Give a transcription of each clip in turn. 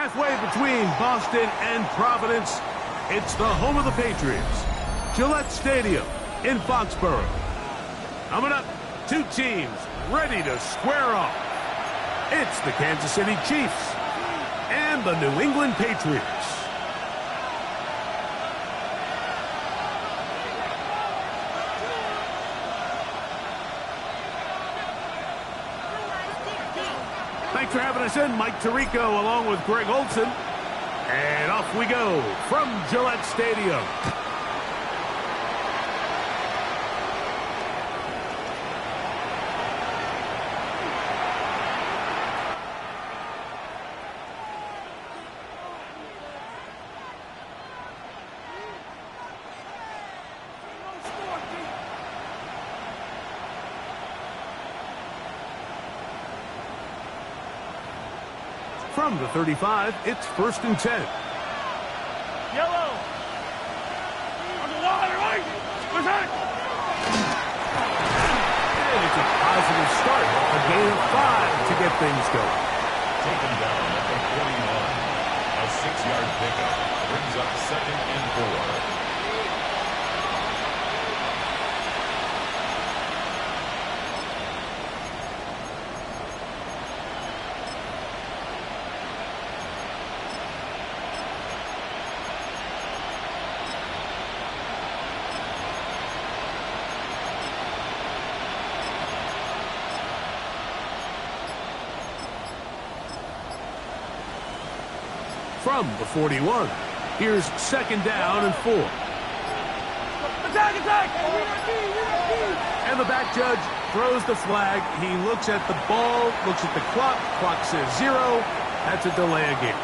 Halfway between Boston and Providence, it's the home of the Patriots, Gillette Stadium in Foxborough. Coming up, two teams ready to square off. It's the Kansas City Chiefs and the New England Patriots. Thanks for having us in, Mike Tirico, along with Greg Olson. And off we go from Gillette Stadium. From the 35, it's 1st and 10. Yellow. On the water, right? What's that? And it's a positive start. A gain of 5 to get things going. Taken down at the 41. A 6-yard pickup brings up 2nd and 4. From the 41, here's 2nd down and 4. Attack, attack! And the back judge throws the flag. He looks at the ball, looks at the clock. Clock says 0. That's a delay of game.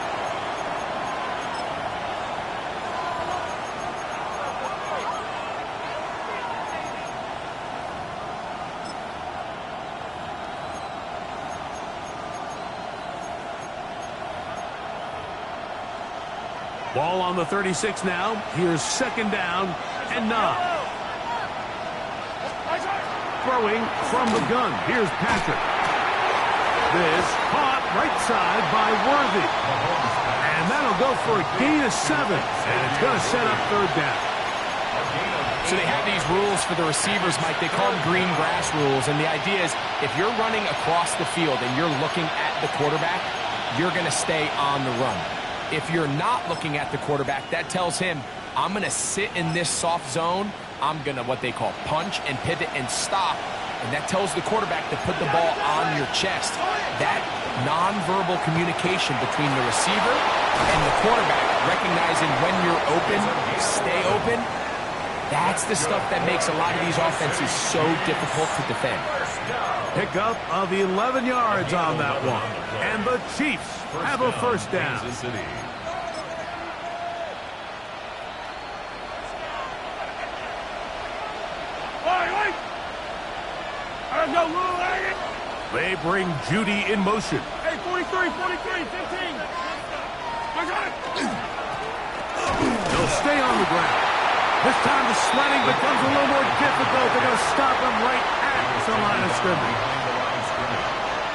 Ball on the 36 now. Here's 2nd down and 9. Throwing from the gun. Here's Patrick. This caught right side by Worthy. And that'll go for a gain of 7. And it's going to set up 3rd down. So they have these rules for the receivers, Mike. They call them green grass rules. And the idea is if you're running across the field and you're looking at the quarterback, you're going to stay on the run. If you're not looking at the quarterback, that tells him, I'm going to sit in this soft zone. I'm going to what they call punch and pivot and stop. And that tells the quarterback to put the ball on your chest. That nonverbal communication between the receiver and the quarterback, recognizing when you're open, stay open, that's the stuff that makes a lot of these offenses so difficult to defend. Pickup of 11 yards on that one. And the Chiefs have a 1st down. They bring Judy in motion. Hey, 43, 43, 15. They'll stay on the ground. This time the sledding becomes a little more difficult. They're going to stop him right at the line of scrimmage.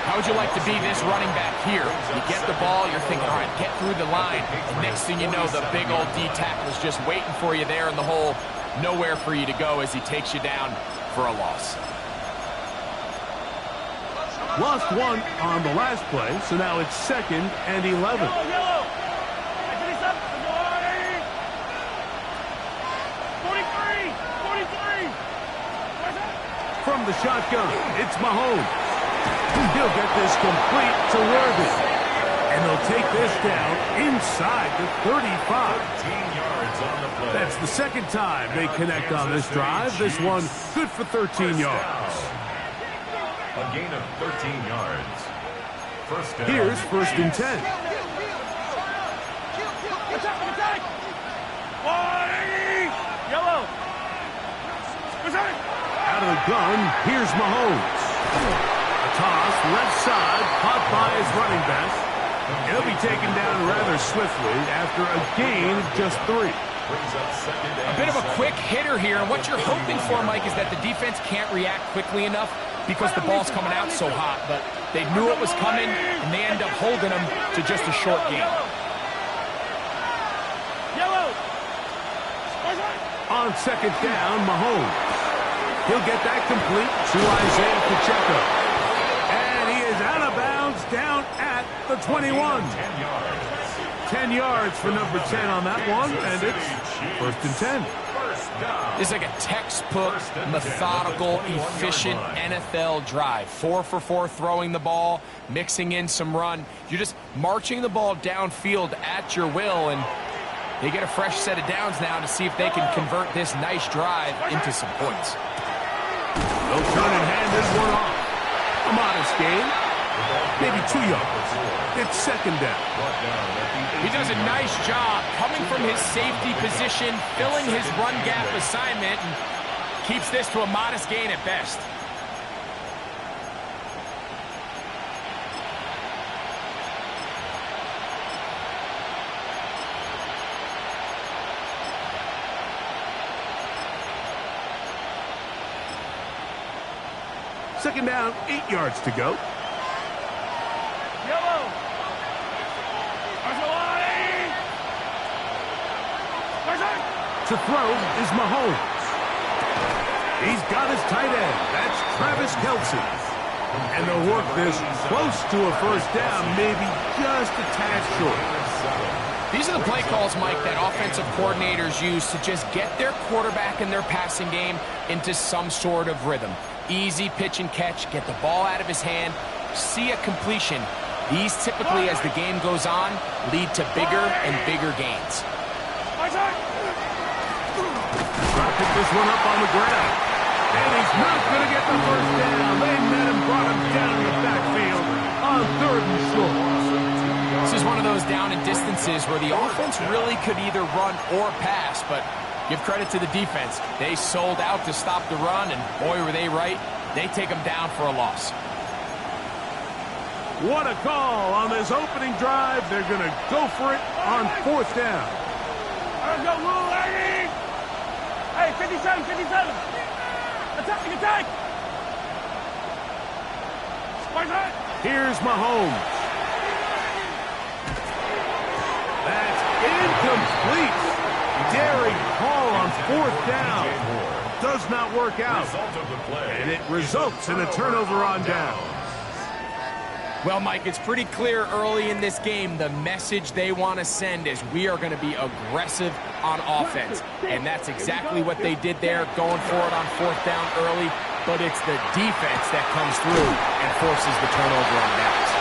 How would you like to be this running back here? You get the ball, you're thinking, all right, get through the line. And next thing you know, the big old D tackle is just waiting for you there in the hole. Nowhere for you to go as he takes you down for a loss. Lost 1 on the last play, so now it's 2nd and 11. Yellow. 43, 43. From the shotgun, it's Mahomes. He'll get this complete to Worthy. And they'll take this down inside the 35. 13 yards on the play. That's the 2nd time they connect on this drive. This one good for 13 yards. A gain of 13 yards. 1st down. Here's 1st and 10. Attack! Yellow. Out of the gun, here's Mahomes. A toss, left side, caught by his running back. He'll be taken down rather swiftly after a gain of just 3. A bit of a quick hitter here, and what you're hoping for, Mike, is that the defense can't react quickly enough because the ball's coming out so hot, but they knew it was coming, and they end up holding them to just a short game. On second down, Mahomes. He'll get that complete to Isaiah Pacheco. And he is out of bounds down at the 21. 10 yards for number 10 on that one, and it's first and 10. This is like a textbook, methodical, efficient NFL drive. 4 for 4 throwing the ball, mixing in some run. You're just marching the ball downfield at your will, and they get a fresh set of downs now to see if they can convert this nice drive into some points. They'll turn and hand this one off. A modest gain. Maybe 2 yards. It's second down. He does a nice job coming from his safety position, filling his run gap assignment, and keeps this to a modest gain at best. Second down, 8 yards to go. Yellow. To throw is Mahomes. He's got his tight end. That's Travis Kelce. And they'll work this close to a first down, maybe just a tad short. These are the play calls, Mike, that offensive coordinators use to just get their quarterback and their passing game into some sort of rhythm. Easy pitch and catch, get the ball out of his hand, see a completion. These typically, as the game goes on, lead to bigger and bigger gains. Pick this one up on the ground. And he's not going to get the first down. They met him, brought him down in the backfield on 3rd and short. This is one of those down and distances where the offense really could either run or pass, but give credit to the defense. They sold out to stop the run, and boy, were they right. They take them down for a loss. What a call on this opening drive. They're going to go for it on 4th down. Let's go, Lou, lady! Hey, 57, 57! Attacking, attack! Here's Mahomes. That's incomplete. Daring call on 4th down. Does not work out. And it results in a turnover on down. Well, Mike, it's pretty clear early in this game the message they want to send is we are going to be aggressive on offense. And that's exactly what they did there, going for it on 4th down early. But it's the defense that comes through and forces the turnover on downs.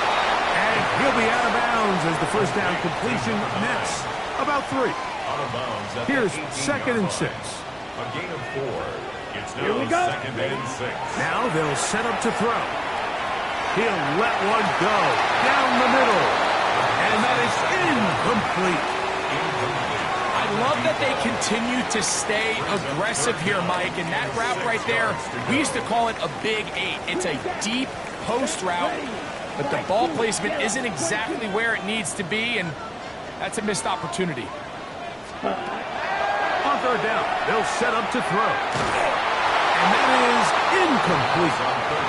And he'll be out of bounds as the first down completion nets about 3. Here's 2nd and 6. A gain of 4. It's now 2nd and 6. Now they'll set up to throw. He'll let one go down the middle. And that is incomplete. I love that they continue to stay aggressive here, Mike. And that route right there, we used to call it a big 8. It's a deep post route, but the ball placement isn't exactly where it needs to be, and that's a missed opportunity. On 3rd down, they'll set up to throw. And that is incomplete.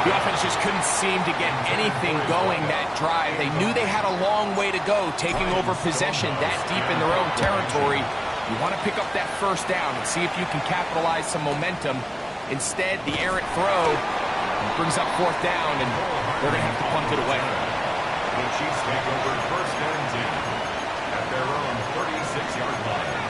The offense just couldn't seem to get anything going that drive. They knew they had a long way to go, taking over possession that deep in their own territory. You want to pick up that first down and see if you can capitalize some momentum. Instead, the errant throw brings up 4th down, and they're going to have to punt it away. The Chiefs take over 1st and 10 at their own 36-yard line.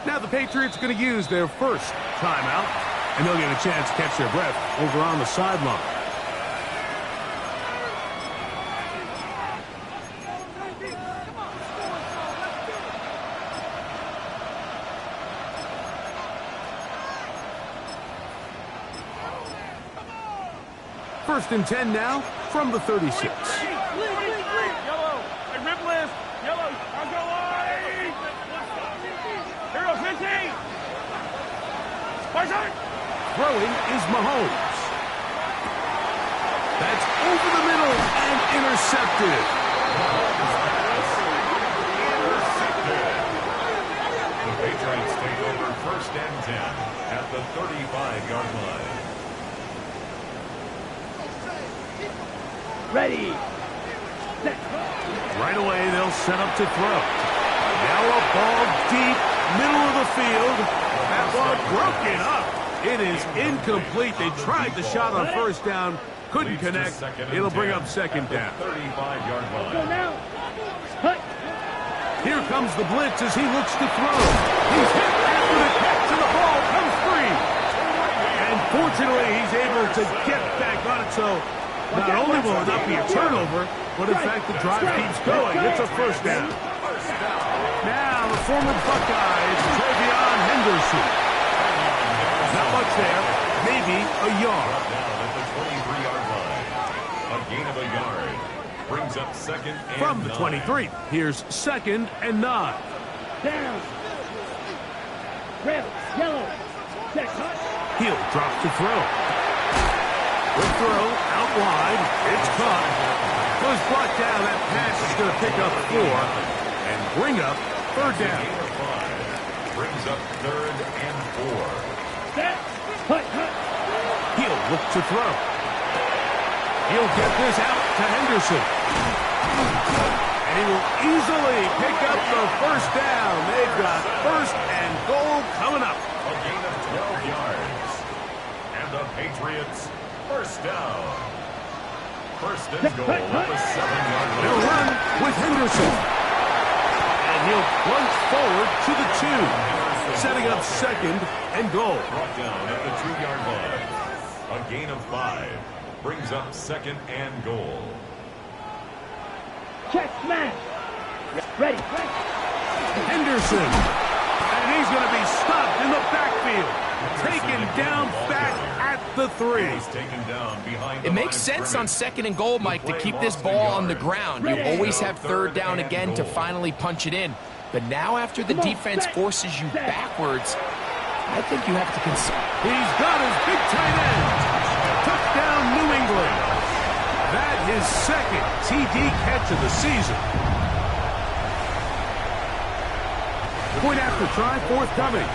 Now the Patriots are going to use their first timeout, and they'll get a chance to catch their breath over on the sideline. First and 10 now from the 36. Yellow! Hey, rip lift! Yellow! I'll go wide! Hero 50! Spicer! Throwing is Mahomes. That's over the middle and intercepted. The Patriots take over first and 10 at the 35-yard line. Ready. Right away, they'll set up to throw. Now a ball deep, middle of the field. That ball broken up. It is incomplete. They tried the shot on first down, couldn't connect. It'll bring up second down. 35-yard line. Go now. Hut. Here comes the blitz as he looks to throw. He's hit after the catch, and the ball comes free. And fortunately, he's able to get back on it. So not only will it not be a turnover, but in fact the drive keeps going. It's a first down. Now the former Buckeye is Travion Henderson. Not much there, maybe a yard. Down at the 23-yard line. A gain of a yard. Brings up second and From the 23, here's second and 9. Down. Red. Yellow. Check. Hut. Hill drops to throw. Good throw, out wide. It's caught. Was brought down. That pass is going to pick up 4 and bring up third down. Brings up third and 4. Set. Hut. Hut. He'll look to throw. He'll get this out to Henderson. And he will easily pick up the first down. They've got first and goal coming up. A gain of 12 yards. And the Patriots first down. First and goal at the 7-yard line. They'll run with Henderson. And he'll plunge forward to the 2. Setting up second and goal. Brought down at the 2-yard line. A gain of 5. Brings up second and goal. Check. Smash. Ready. Henderson. And he's going to be stopped in the backfield. Taken down back at the 3. He's taken down behind It makes sense on second and goal, Mike, to keep this ball on the ground. You always have third down again to finally punch it in. But now after the defense forces you backwards, I think you have to consider. He's got his big tight end. Touchdown, New England. That is second TD catch of the season. Point after try, forthcoming.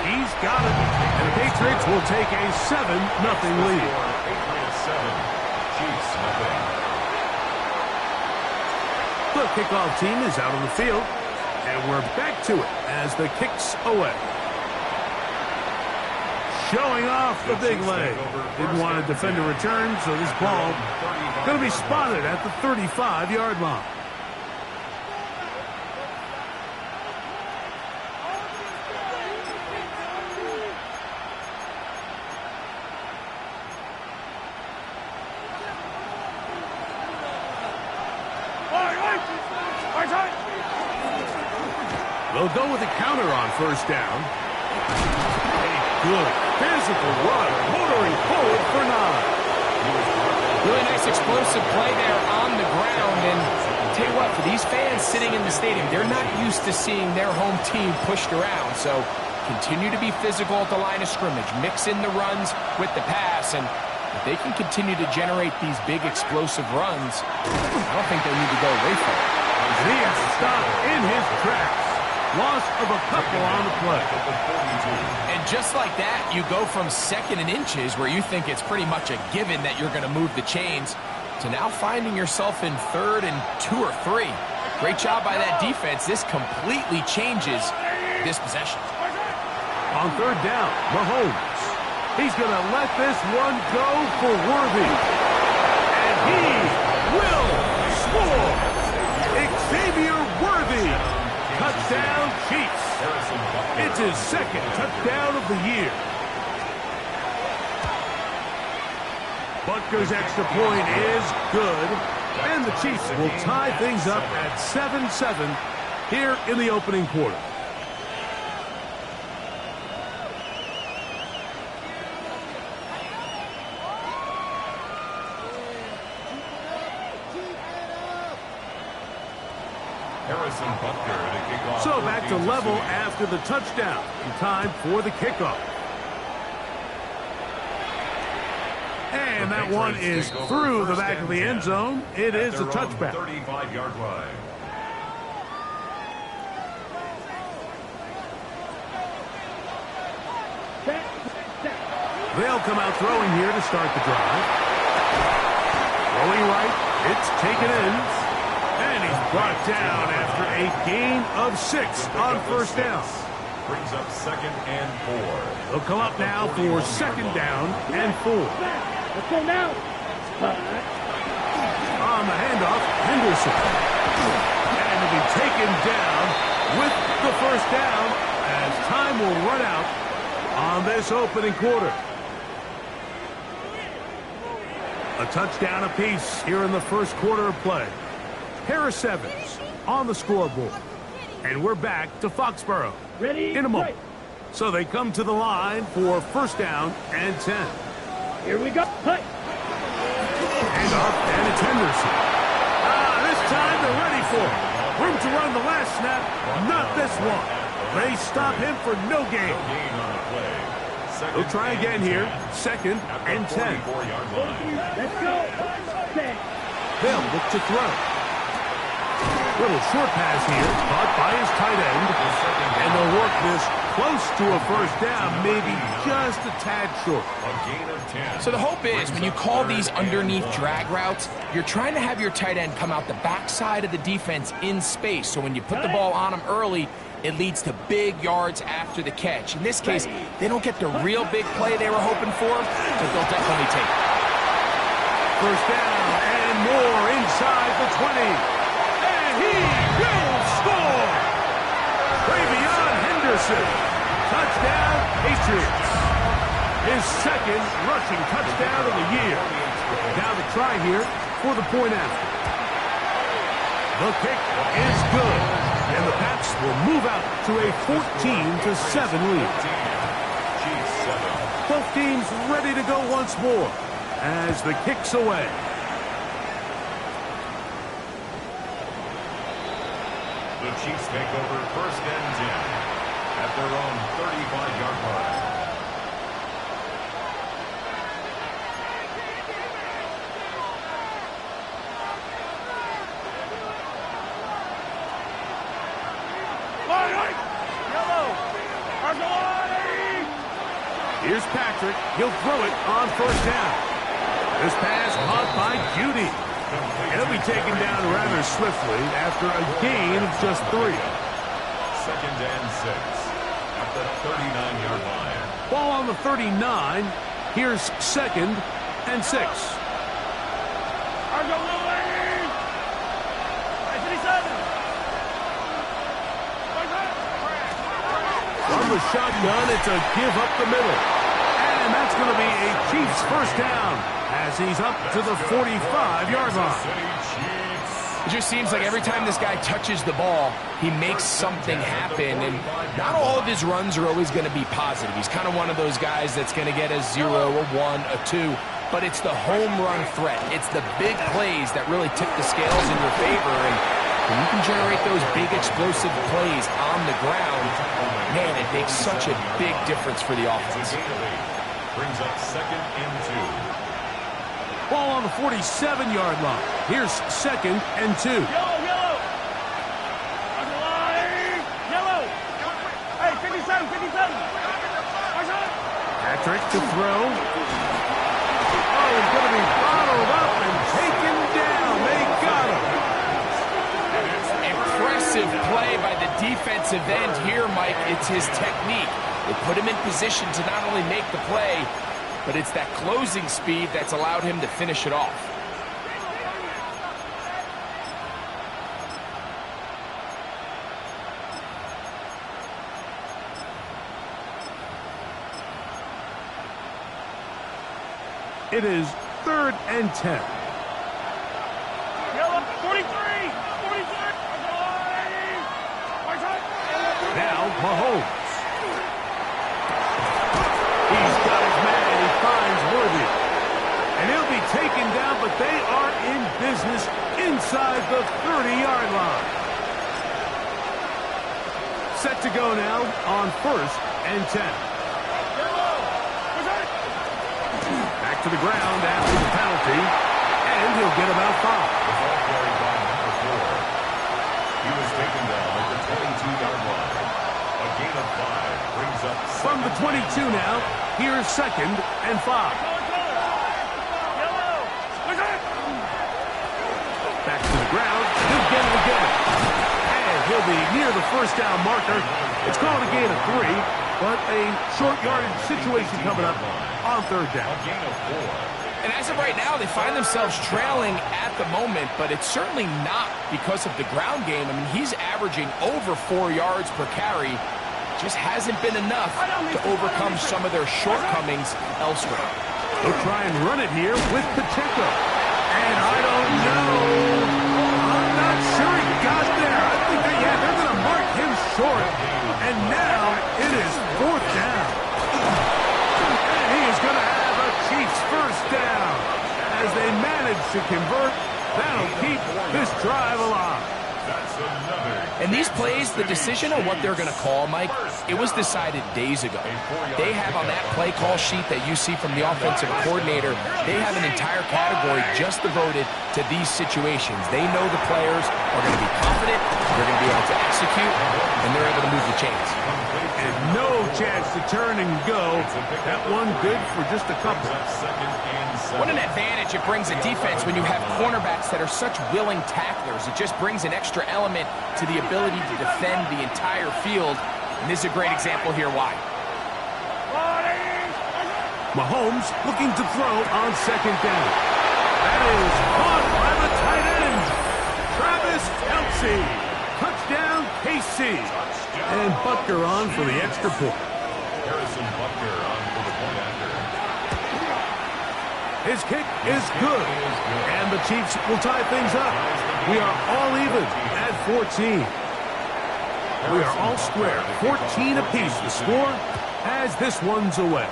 He's got it. And the Patriots will take a 7-0 lead. Patriots 7, Chiefs nothing. The kickoff team is out on the field. And we're back to it as the kick's away. Showing off the big leg. Didn't want to defend a return, so this ball going to be spotted at the 35-yard line. They'll go with a counter on first down. A good physical run, motoring forward for 9. Really nice explosive play there on the ground. And I'll tell you what, for these fans sitting in the stadium, they're not used to seeing their home team pushed around. So continue to be physical at the line of scrimmage. Mix in the runs with the pass. And if they can continue to generate these big explosive runs, I don't think they need to go away from it. And he is stopped in his tracks. Loss of a couple on the play. And just like that, you go from second and inches, where you think it's pretty much a given that you're going to move the chains, to now finding yourself in third and 2 or 3. Great job by that defense. This completely changes this possession. On third down, Mahomes. He's going to let this one go for Worthy. And he will score. Xavier Worthy. Touchdown, Chiefs. It's his second touchdown of the year. Butker's extra point is good. And the Chiefs will tie things up at 7-7 here in the opening quarter. So back to level after the touchdown. In time for the kickoff. And that one is through the back of the end zone. It is a touchback. 35-yard line. They'll come out throwing here to start the drive. Throwing right, it's taken in. And he's brought down after a gain of 6 on first down. Brings up 2nd and 4. They'll come up now for 2nd down and 4. Let's go now. On the handoff, Henderson. And he'll be taken down with the first down as time will run out on this opening quarter. A touchdown apiece here in the first quarter of play. Harris Evans on the scoreboard. And we're back to Foxborough Ready? in a moment. Right. So they come to the line for first down and 10. Here we go. Hey. Handoff, and it's Henderson. This time they're ready for it. Room to run the last snap, not this one. They stop him for no gain. They'll try again here, 2nd and 10. Let's go. Set. They'll look to throw. Little short pass here, caught by his tight end. And they'll work this close to a first down, maybe just a tad short. So the hope is when you call these underneath drag routes, you're trying to have your tight end come out the backside of the defense in space. So when you put the ball on him early, it leads to big yards after the catch. In this case, they don't get the real big play they were hoping for, but they'll definitely take it. First down and more inside the 20. And he will score! Travion Henderson. Touchdown, Patriots. His 2nd rushing touchdown of the year. Now the try here for the point after. The kick is good. And the Pats will move out to a 14-7 lead. Both teams ready to go once more as the kick's away. The Chiefs take over 1st and 10 at their own 35-yard line. Here's Patrick. He'll throw it on first down. This pass caught by Judy. And he'll be taken down rather swiftly after a gain of just 3. 2nd and 6 at the 39-yard line. Ball on the 39. Here's 2nd and 6. From the shotgun, it's a give up the middle. And that's going to be a Chiefs first down as he's up to the 45-yard line. It just seems like every time this guy touches the ball, he makes something happen. And not all of his runs are always going to be positive. He's kind of one of those guys that's going to get a 0, a 1, a 2. But it's the home run threat. It's the big plays that really tip the scales in your favor. And when you can generate those big explosive plays on the ground, man, it makes such a big difference for the offense. Brings up 2nd and 2. Ball on the 47-yard line. Here's 2nd and 2. Yellow. Yellow. Hey, 57. Patrick to throw. Oh, he's going to be bottled up and taken down. They got him. Impressive play by the defensive end here, Mike. It's his technique. They put him in position to not only make the play, but it's that closing speed that's allowed him to finish it off. It is 3rd and 10. Yellow. 43. Now Mahomes. He's got his man. He finds Worthy. And he'll be taken down, but they are in business inside the 30-yard line. Set to go now on 1st and 10. Back to the ground after the penalty, and he'll get about 5. The ball carried by number 4. He was taken down at the 22-yard line. A gain of 5. Brings up From the 22 now, here's 2nd and 5. Back to the ground. He'll get it again. And he'll be near the first down marker. It's called a gain of 3, but a short yardage situation coming up on 3rd down. a gain of 4. And as of right now, they find themselves trailing at the moment, but it's certainly not because of the ground game. I mean, he's averaging over 4 yards per carry. Just hasn't been enough to overcome some of their shortcomings elsewhere. They'll try and run it here with Pacheco. And I don't know. I'm not sure he got there. I think they're going to mark him short. And now it is 4th down. And he is going to have a Chiefs first down. As they manage to convert, that'll keep this drive alive. That's another. And these plays, the decision on what they're going to call, Mike, it was decided days ago. They have on that play call sheet that you see from the offensive coordinator, they have an entire category just devoted to these situations. They know the players are going to be confident, they're going to be able to execute, and they're able to move the chains. And no chance to turn and go. That one good for just a couple. What an advantage it brings a defense when you have cornerbacks that are such willing tacklers. It just brings an extra element to the ability to defend the entire field. And this is a great example here why. Mahomes looking to throw on 2nd down. That is caught by the tight end, Travis Kelce. Touchdown, KC. And Butker on for the extra point. Harrison Butker on for the point after. His kick is good. And the Chiefs will tie things up. We are all even at 14. We are all square. 14 apiece the score as this one's away.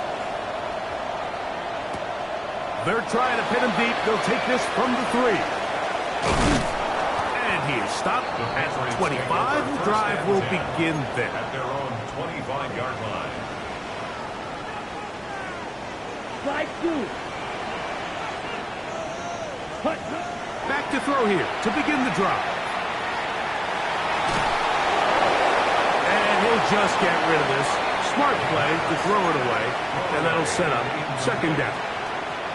They're trying to pin him deep. They'll take this from the 3. And he is stopped at 25. The drive will begin there. At their own 25-yard line. Slide 2. Back to throw here to begin the drive. And he'll just get rid of this. Smart play to throw it away. And that'll set up 2nd down.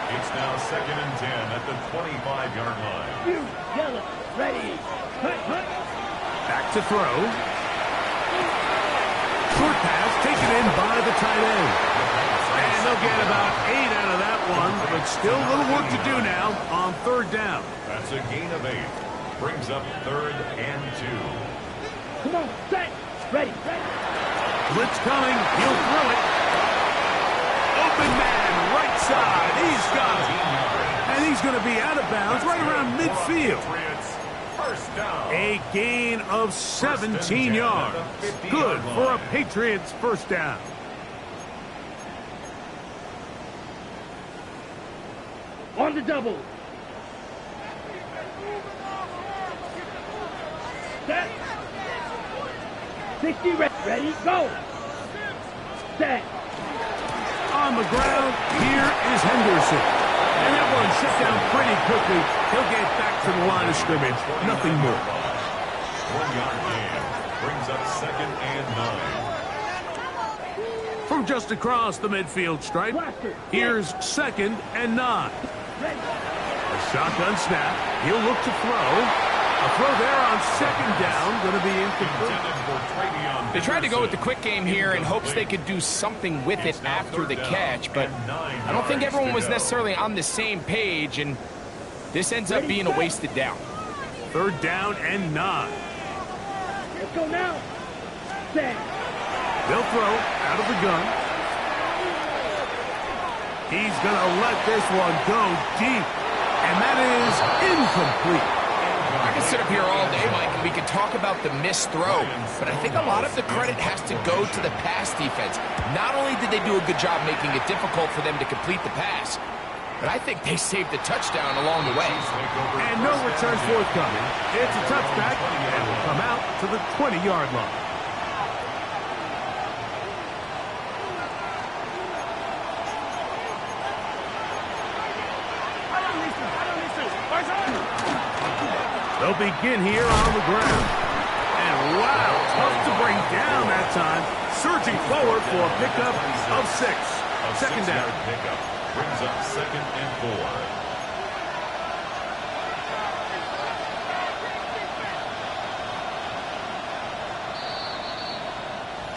It's now 2nd and 10 at the 25-yard line. You, yellow, ready. Back to throw. Short pass taken in by the tight end. And they'll get about 8 out of that one, but still a little work to do now on 3rd down. That's a gain of 8. Brings up 3rd and 2. Come on, set. Ready. Blitz coming. He'll throw it. Open man, right side. He's got it. And he's going to be out of bounds right around midfield. First down. A gain of 17 yards. Good for a Patriots first down. On the double. Set. 60 ready, go. Set. On the ground, here is Henderson. And that one shut down pretty quickly. He'll get back to the line of scrimmage. Nothing more. 1-yard gain. Brings up 2nd and 9. From just across the midfield stripe, here's 2nd and 9. A shotgun snap. He'll look to throw. A throw there on 2nd down. Going to be incomplete. They tried to go with the quick game here in hopes they could do something with it after the catch, but I don't think everyone was necessarily on the same page, and this ends up being a wasted down. 3rd down and 9. Let's go now. Set. They'll throw out of the gun. He's going to let this one go deep, and that is incomplete. I can sit up here all day, Mike, and we can talk about the missed throw, but I think a lot of the credit has to go to the pass defense. Not only did they do a good job making it difficult for them to complete the pass, but I think they saved the touchdown along the way. And no return forthcoming. It's a touchback, and will come out to the 20-yard line. They'll begin here on the ground. And wow, tough to bring down that that time. Surging forward for a pickup of 6. Second down. Pickup brings up 2nd and 4.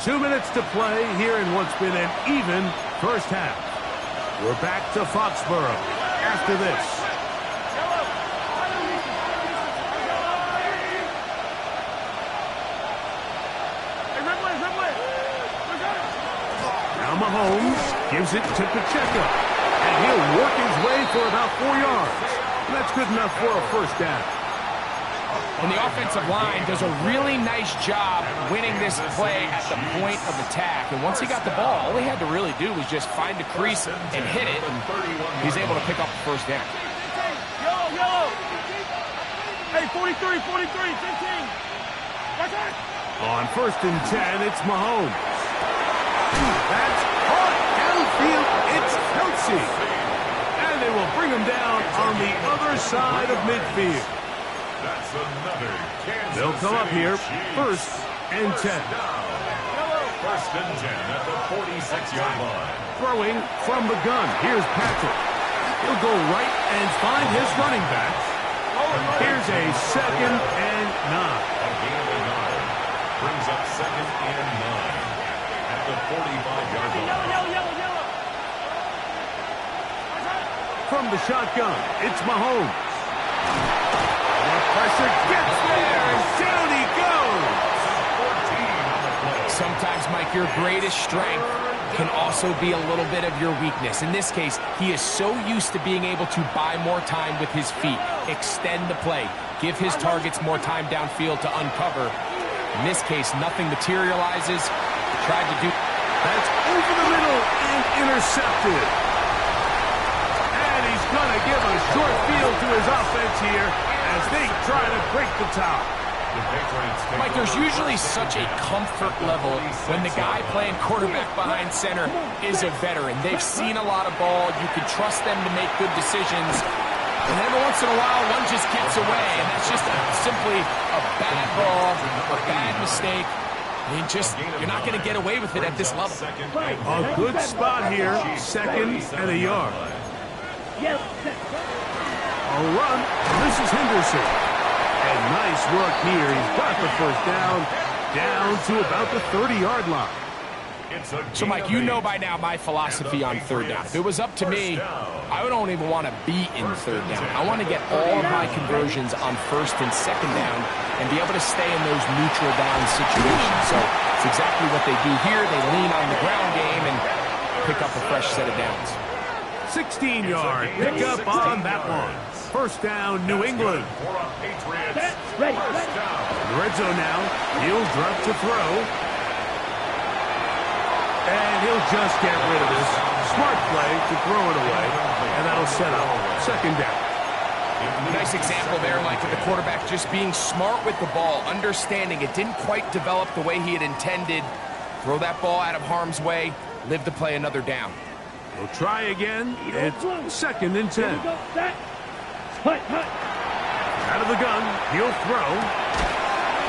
2 minutes to play here in what's been an even first half. We're back to Foxborough after this. Now Mahomes gives it to Pacheco, and he'll work his way for about 4 yards. That's good enough for a first down. And the offensive line does a really nice job winning this play at the point of attack. And once he got the ball, all he had to really do was just find a crease and hit it. And he's able to pick up the first down. Yellow. Hey, 43, 15. Watch out. On 1st and 10, it's Mahomes. That's caught downfield. It's Kelsey. And they will bring him down on the other side of midfield. That's another Kansas They'll come up here, Chiefs. 1st and 10. First and 10 at the 46-yard line. Throwing from the gun. Here's Patrick. He'll go right and find his running back. Here's a 2nd and 9. A gain of 9. Brings up 2nd and 9 at the 45-yard line. Yellow. From the shotgun, it's Mahomes. The pressure gets there, and down he goes. 14 on the play. Sometimes, Mike, your greatest strength can also be a little bit of your weakness. In this case, he is so used to being able to buy more time with his feet, extend the play, give his targets more time downfield to uncover. In this case, nothing materializes. Tried to do... That's over the middle and intercepted. And he's going to give a short field to his offense here as they try to break the top. The Patriots take Mike, there's over. usually such a comfort level when the guy playing quarterback behind center is a veteran. They've seen a lot of ball. You can trust them to make good decisions. And every once in a while, one just gets away, and that's just simply a bad ball, a bad mistake. I mean, you're not going to get away with it at this level. A good spot here, 2nd and a yard. A run, this is Henderson. And nice work here. He's got the first down to about the 30-yard line. So, Mike, you know by now my philosophy on 3rd down. If it was up to me, I don't even want to be in 3rd down. I want to get all of my conversions on 1st and 2nd down and be able to stay in those neutral down situations. So it's exactly what they do here. They lean on the ground game and pick up a fresh set of downs. 16-yard pickup on that one. First down, New England. Ready. The red zone now. He'll drop to throw. And he'll just get rid of this. Smart play to throw it away. And that'll set up 2nd down. Nice example there, Mike, of the quarterback just being smart with the ball, understanding it didn't quite develop the way he had intended. Throw that ball out of harm's way, live to play another down. We'll try again. It's 2nd and 10. Out of the gun, he'll throw.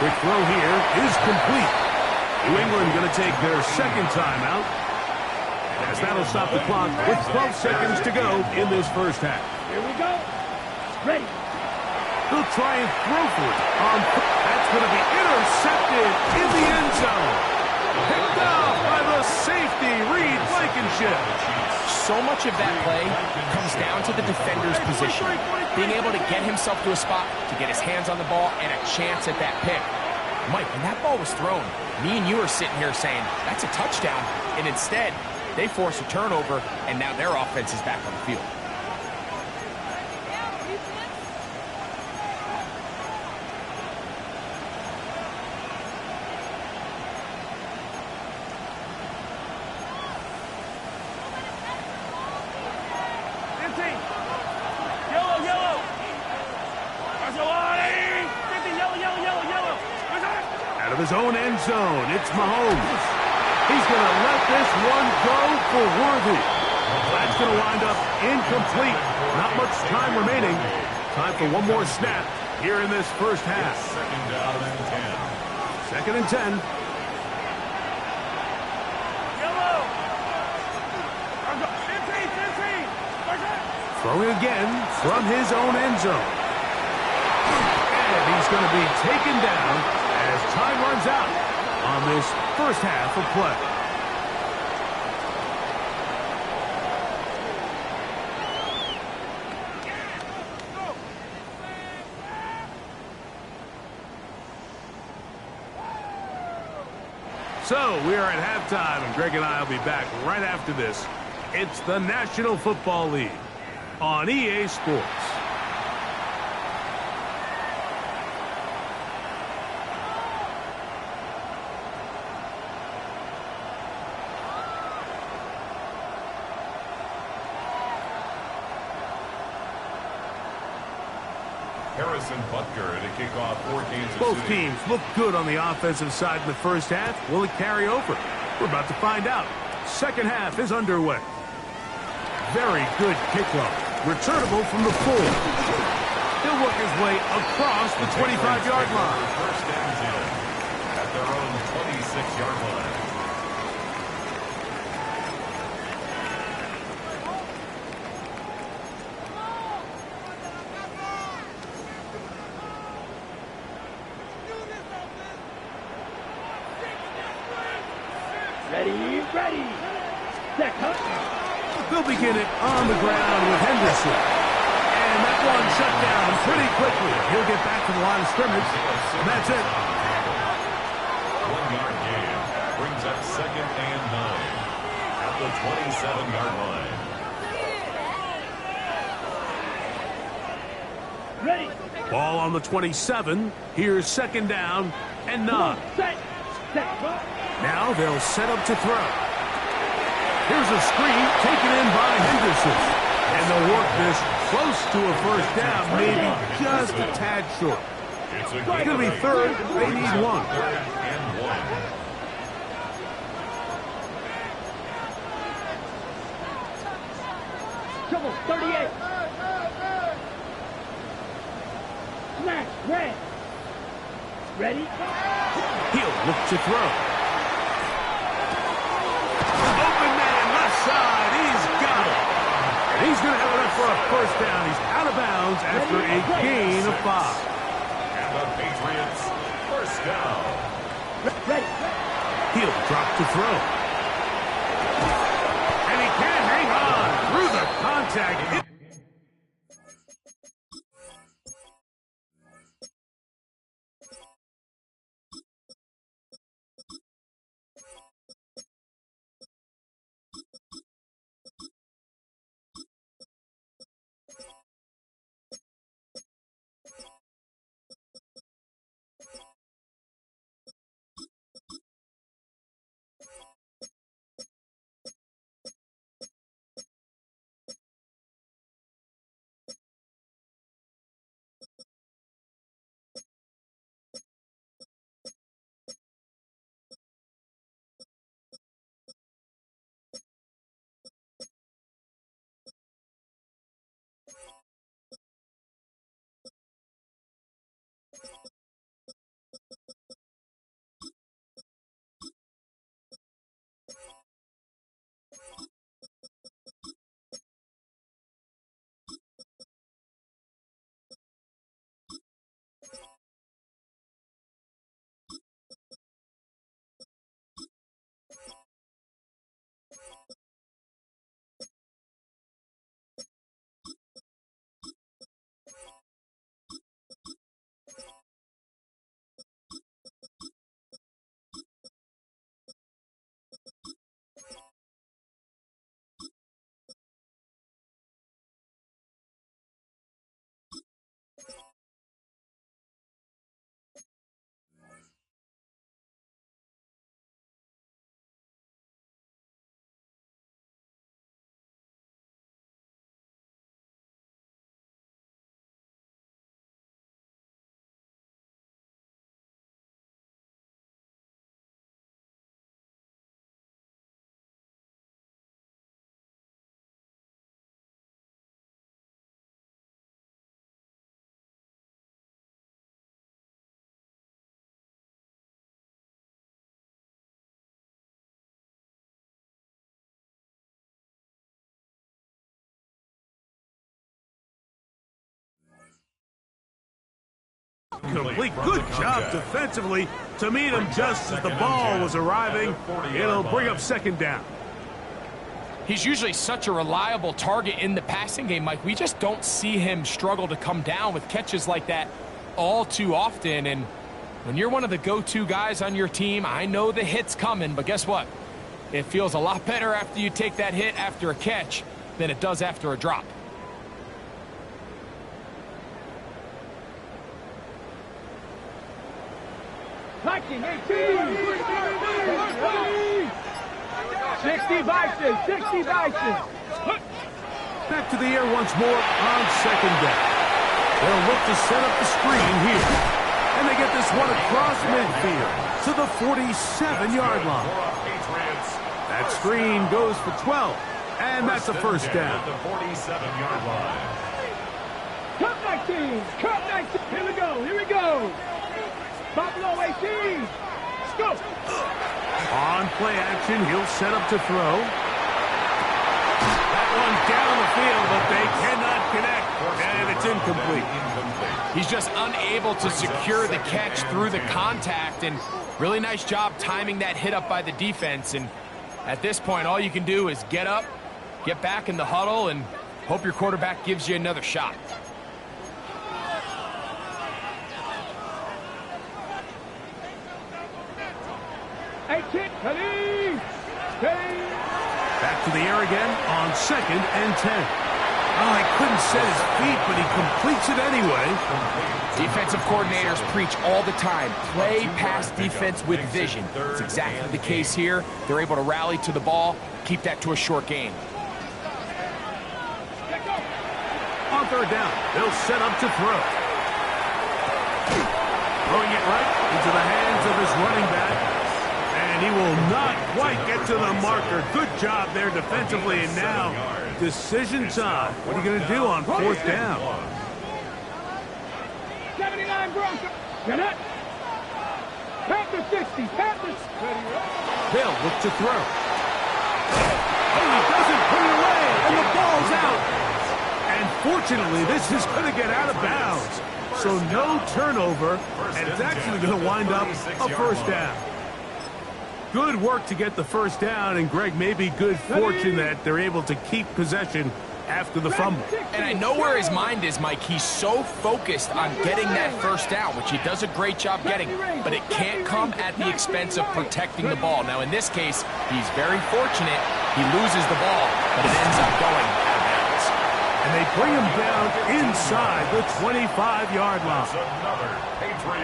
Quick throw here is complete. New England going to take their 2nd timeout, as that'll stop the clock with 12 seconds to go in this first half. Here we go. Ready. He'll try and throw for it. That's going to be intercepted in the end zone. Picked off by the safety, Reed Blankenship. So much of that play comes down to the defender's position. Being able to get himself to a spot, to get his hands on the ball, and a chance at that pick. Mike, when that ball was thrown, me and you are sitting here saying, that's a touchdown. And instead, they force a turnover, and now their offense is back on the field. Out of his own end zone, it's Mahomes. He's going to let this one go for Worthy. That's going to wind up incomplete. Not much time remaining. Time for one more snap here in this first half. 2nd down and 10. 2nd and 10. Throwing again from his own end zone. And he's going to be taken down as time runs out on this first half of play. So we are at halftime, and Greg and I will be back right after this. It's the National Football League on EA Sports. Harrison Butker to kick off for Kansas Both City. teams look good on the offensive side in the first half. Will it carry over? We're about to find out. Second half is underway. Very good kickoff. Returnable from the 4. He'll work his way across the 25-yard line. First and 10 at their own 26-yard line. Ready. Set up. They'll begin it on the ground with Henderson. And that one shut down pretty quickly. He'll get back to the line of scrimmage. And that's it. 1 yard gain brings up second and 9 at the 27-yard line. Ready. Ball on the 27. Here's second down and 9. Set. Now they'll set up to throw. Here's a screen taken in by Henderson. And they'll work this close to a first down, maybe just a tad short. It's Going to be third. They need 1. Third and 1. Trouble. 38. Smash. Red. Ready. He'll look to throw. Open man, left side. He's got it. And he's going to have enough for a first down. He's out of bounds after a gain of 5. And the Patriots first down. Ready. He'll drop to throw. And he can't hang on through the contact. Incomplete. Good job defensively to meet him just as the ball was arriving. It'll bring up second down. He's usually such a reliable target in the passing game, Mike. We just don't see him struggle to come down with catches like that all too often. And when you're one of the go-to guys on your team, I know the hit's coming, but guess what? It feels a lot better after you take that hit after a catch than it does after a drop. Touching 18. 60 vices. 60 vices. Back to the air once more on second down. They'll look to set up the screen here. And they get this one across midfield to the 47-yard line. That screen goes for 12. And that's a first down. The 47-yard line. Cut 19. Cut 19. Here we go. Here we go. Buffalo 18. Let's go. On play action, he'll set up to throw. That one down the field, but they cannot connect, and it's incomplete. He's just unable to secure the catch through the contact, and really nice job timing that hit up by the defense. And at this point, all you can do is get up, get back in the huddle, and hope your quarterback gives you another shot. Back to the air again on second and 10. Oh, he couldn't set his feet, but he completes it anyway. Defensive coordinators preach all the time, play pass defense with vision. It's exactly the case here. They're able to rally to the ball, keep that to a short game. On third down, they'll set up to throw. Throwing it right into the hands of his running back. And he will not quite get to the marker. Good job there defensively. And now, decision time. What are you going to do on fourth down? 79 Broncos. Cannot. Panthers 60. Panthers. They'll look to throw. Oh, he doesn't put it away. And the ball's out. And fortunately, this is going to get out of bounds. So no turnover. And it's actually going to wind up a first down. Good work to get the first down, and Greg, maybe good fortune that they're able to keep possession after the fumble. And I know where his mind is, Mike. He's so focused on getting that first down, which he does a great job getting, but it can't come at the expense of protecting the ball. Now, in this case, he's very fortunate. He loses the ball, but it ends up going out of bounds. And they bring him down inside the 25-yard line.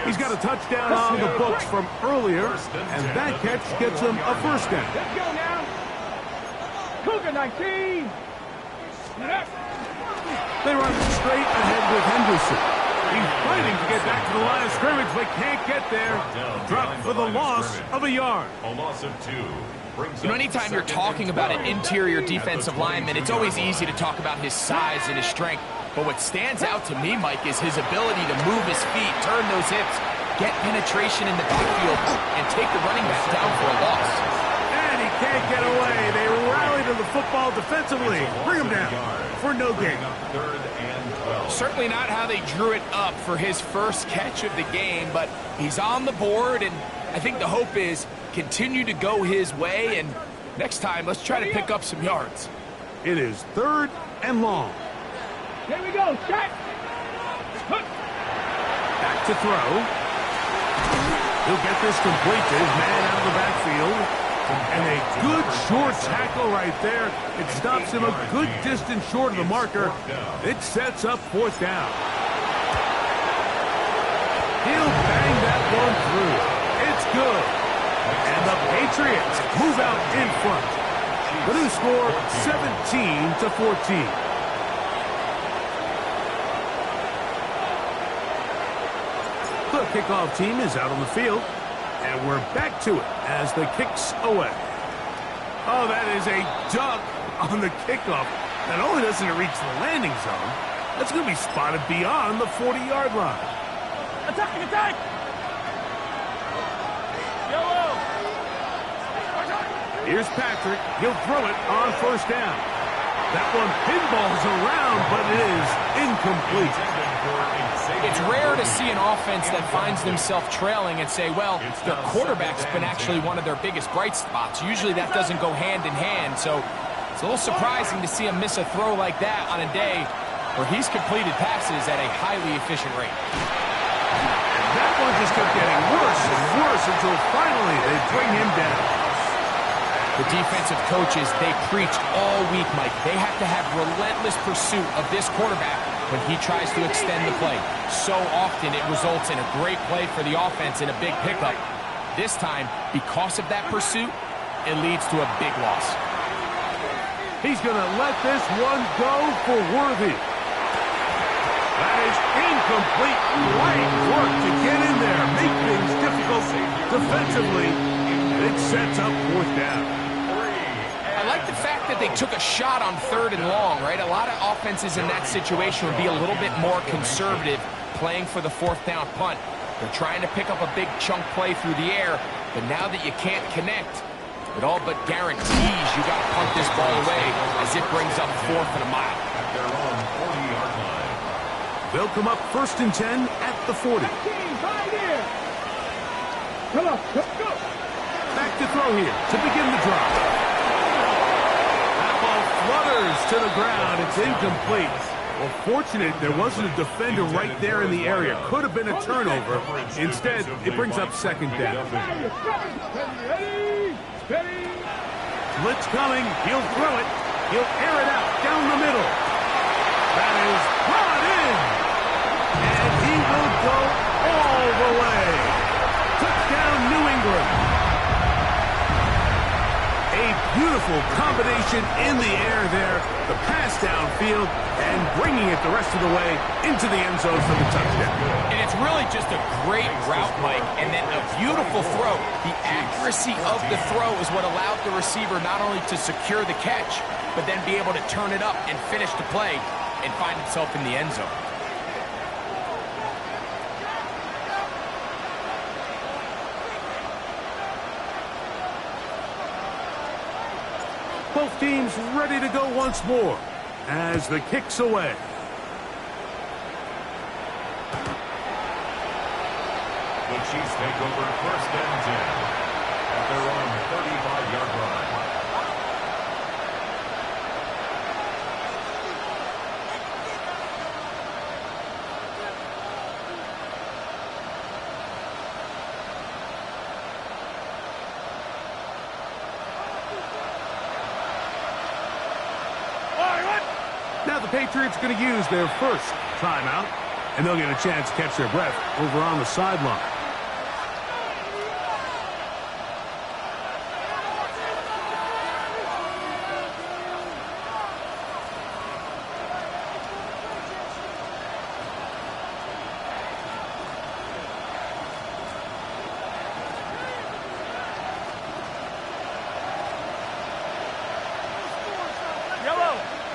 He's got a touchdown on the books from earlier, and that catch gets him a first down. Let's go now. Cougar 19. They run straight ahead with Henderson. He's fighting to get back to the line of scrimmage, but can't get there. Dropped for the loss of a yard. A loss of 2. You know, anytime you're talking about an interior defensive lineman, it's always easy to talk about his size and his strength. But what stands out to me, Mike, is his ability to move his feet, turn those hips, get penetration in the backfield, and take the running back down for a loss. And he can't get away. They rally to the football defensively. Bring him down for no gain. Certainly not how they drew it up for his first catch of the game, but he's on the board, and I think the hope is continue to go his way, and next time, let's try to pick up some yards. It is third and long. Here we go. Shot. Back to throw. He'll get this complete to his man out of the backfield. And a good short tackle right there. It stops him a good distance short of the marker. It sets up fourth down. He'll bang that one through. It's good. And the Patriots move out in front. The new score, 17-14. The kickoff team is out on the field, and we're back to it as the kick's away. Oh, that is a dunk on the kickoff. Not only doesn't it reach the landing zone, that's going to be spotted beyond the 40-yard line. Attacking, attack! Here's Patrick. He'll throw it on first down. That one pinballs around, but it is incomplete. It's rare to see an offense that finds themselves trailing and say, well, their quarterback's been actually one of their biggest bright spots. Usually that doesn't go hand in hand, so it's a little surprising to see him miss a throw like that on a day where he's completed passes at a highly efficient rate. That one just kept getting worse and worse until finally they bring him down. The defensive coaches, they preached all week, Mike. They have to have relentless pursuit of this quarterback when he tries to extend the play. So often it results in a great play for the offense and a big pickup. This time, because of that pursuit, it leads to a big loss. He's going to let this one go for Worthy. That is incomplete. Great work to get in there, make things difficult defensively. It sets up 4th down. I like the fact that they took a shot on 3rd and long, right? A lot of offenses in that situation would be a little bit more conservative playing for the 4th down punt. They're trying to pick up a big chunk play through the air, but now that you can't connect, it all but guarantees you got to punt this ball away as it brings up 4th and a mile. At their own 40-yard line. They'll come up 1st and 10 at the 40. Come on, let's go. Back to throw here to begin the drive. That ball flutters to the ground. It's incomplete. Well, fortunate there wasn't a defender right there in the area. Could have been a turnover. Instead, it brings up 2nd down. Blitz coming. He'll throw it. He'll air it out down the middle. That is brought in. And he will go all the way. Touchdown, New England. A beautiful combination in the air there. The pass downfield and bringing it the rest of the way into the end zone for the touchdown. And it's really just a great route, Mike, and then a beautiful throw. The accuracy of the throw is what allowed the receiver not only to secure the catch, but then be able to turn it up and finish the play and find himself in the end zone. Both teams ready to go once more as the kick's away. The Chiefs take over 1st and 10 at their own 35-yard line. Now the Patriots going to use their first timeout, and they'll get a chance to catch their breath over on the sideline.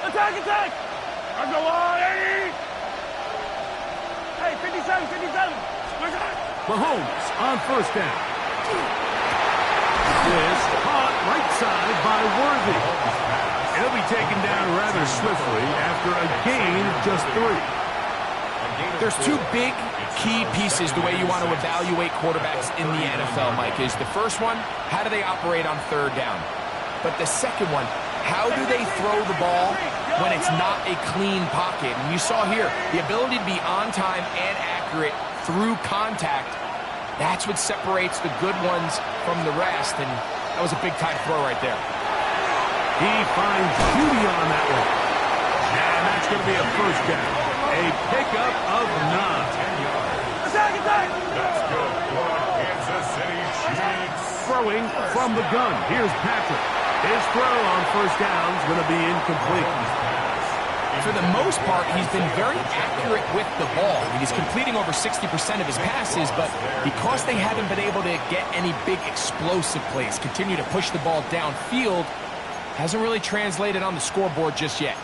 Attack, attack! I go on, 80! Hey, 57, 57! Mahomes on 1st down. This caught right side by Worthy. He'll be taken down rather swiftly after a gain of just 3. There's 2 big key pieces the way you want to evaluate quarterbacks in the NFL, Mike, is the first one, how do they operate on 3rd down? But the second one, how do they throw the ball when it's not a clean pocket? And you saw here, the ability to be on time and accurate through contact, that's what separates the good ones from the rest, and that was a big-time throw right there. He finds Judy on that one. And that's going to be a 1st down. A pickup of 9. Attack, attack! That's good for Kansas City Chiefs. Throwing from the gun. Here's Patrick. His throw on 1st down is going to be incomplete. For the most part, he's been very accurate with the ball. He's completing over 60% of his passes, but because they haven't been able to get any big explosive plays, continue to push the ball downfield, hasn't really translated on the scoreboard just yet.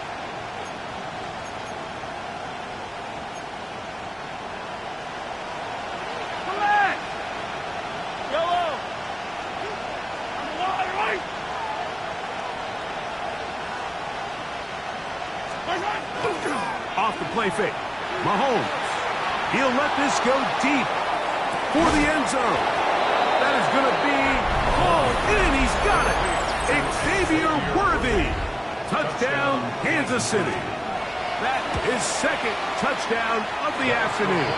Off the play fake. Mahomes. He'll let this go deep for the end zone. That is going to be hauled in. He's got it. Xavier Worthy. Touchdown, Kansas City. That is second touchdown of the afternoon.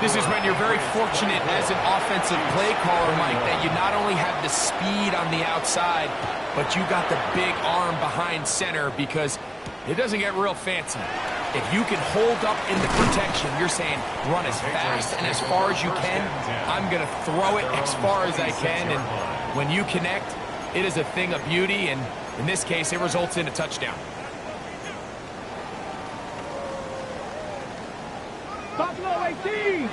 This is when you're very fortunate as an offensive play caller, Mike, that you not only have the speed on the outside, but you got the big arm behind center, because it doesn't get real fancy. If you can hold up in the protection, you're saying run as fast and as far as you can. I'm going to throw it as far as I can, and when you connect, it is a thing of beauty, and in this case, it results in a touchdown. Buffalo 18.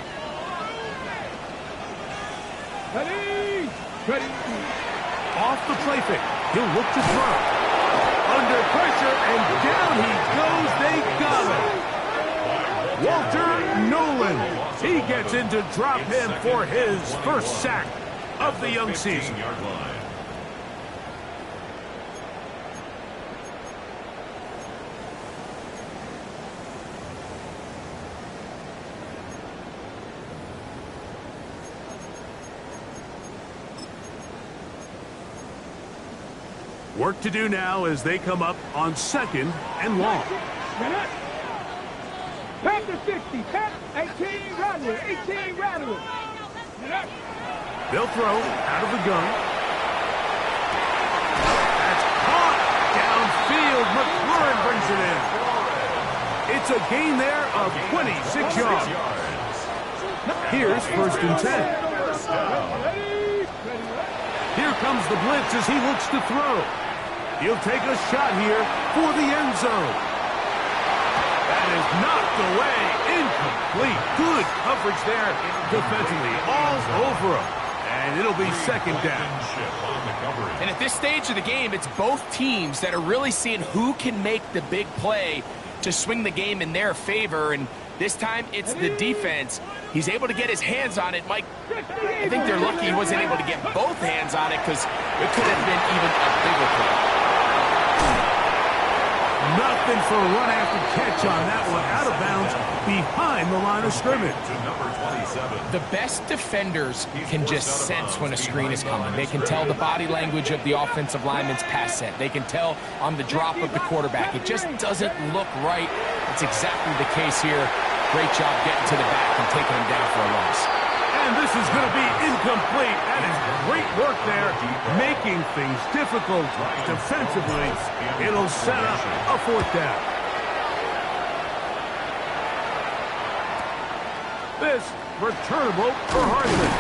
Ready. Off the play fake. He'll look to throw. Under pressure, and down he goes. They got it. Walter Nolan. He gets in to drop him for his first sack of the young season. Work to do now as they come up on 2nd and long. Pack the 60. Pack 18 rattle. 18 rattle. They'll throw out of the gun. That's caught downfield. McLaurin brings it in. It's a gain there of 26 yards. Here's 1st and 10. Here comes the blitz as he looks to throw. He'll take a shot here for the end zone. That is knocked away. Incomplete. Good coverage there defensively. All over him. And it'll be 2nd down. And at this stage of the game, it's both teams that are really seeing who can make the big play to swing the game in their favor. And this time, it's the defense. He's able to get his hands on it. Mike, I think they're lucky he wasn't able to get both hands on it, because it could have been even a bigger play. Nothing for a run after catch on that one. Out of bounds behind the line of scrimmage. The best defenders can just sense when a screen is coming. They can tell the body language of the offensive lineman's pass set. They can tell on the drop of the quarterback. It just doesn't look right. It's exactly the case here. Great job getting to the back and taking him down for a loss. And this is going to be incomplete. That is great work there, making things difficult defensively. It'll set up a 4th down. This returnable for Hardman.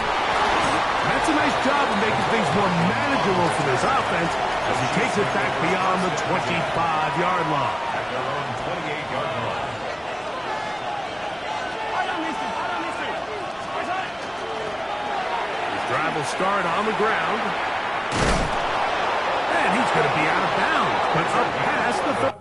That's a nice job of making things more manageable for this offense as he takes it back beyond the 25-yard line. At their own 28-yard line. Drive will start on the ground. And he's going to be out of bounds, but up past the 30.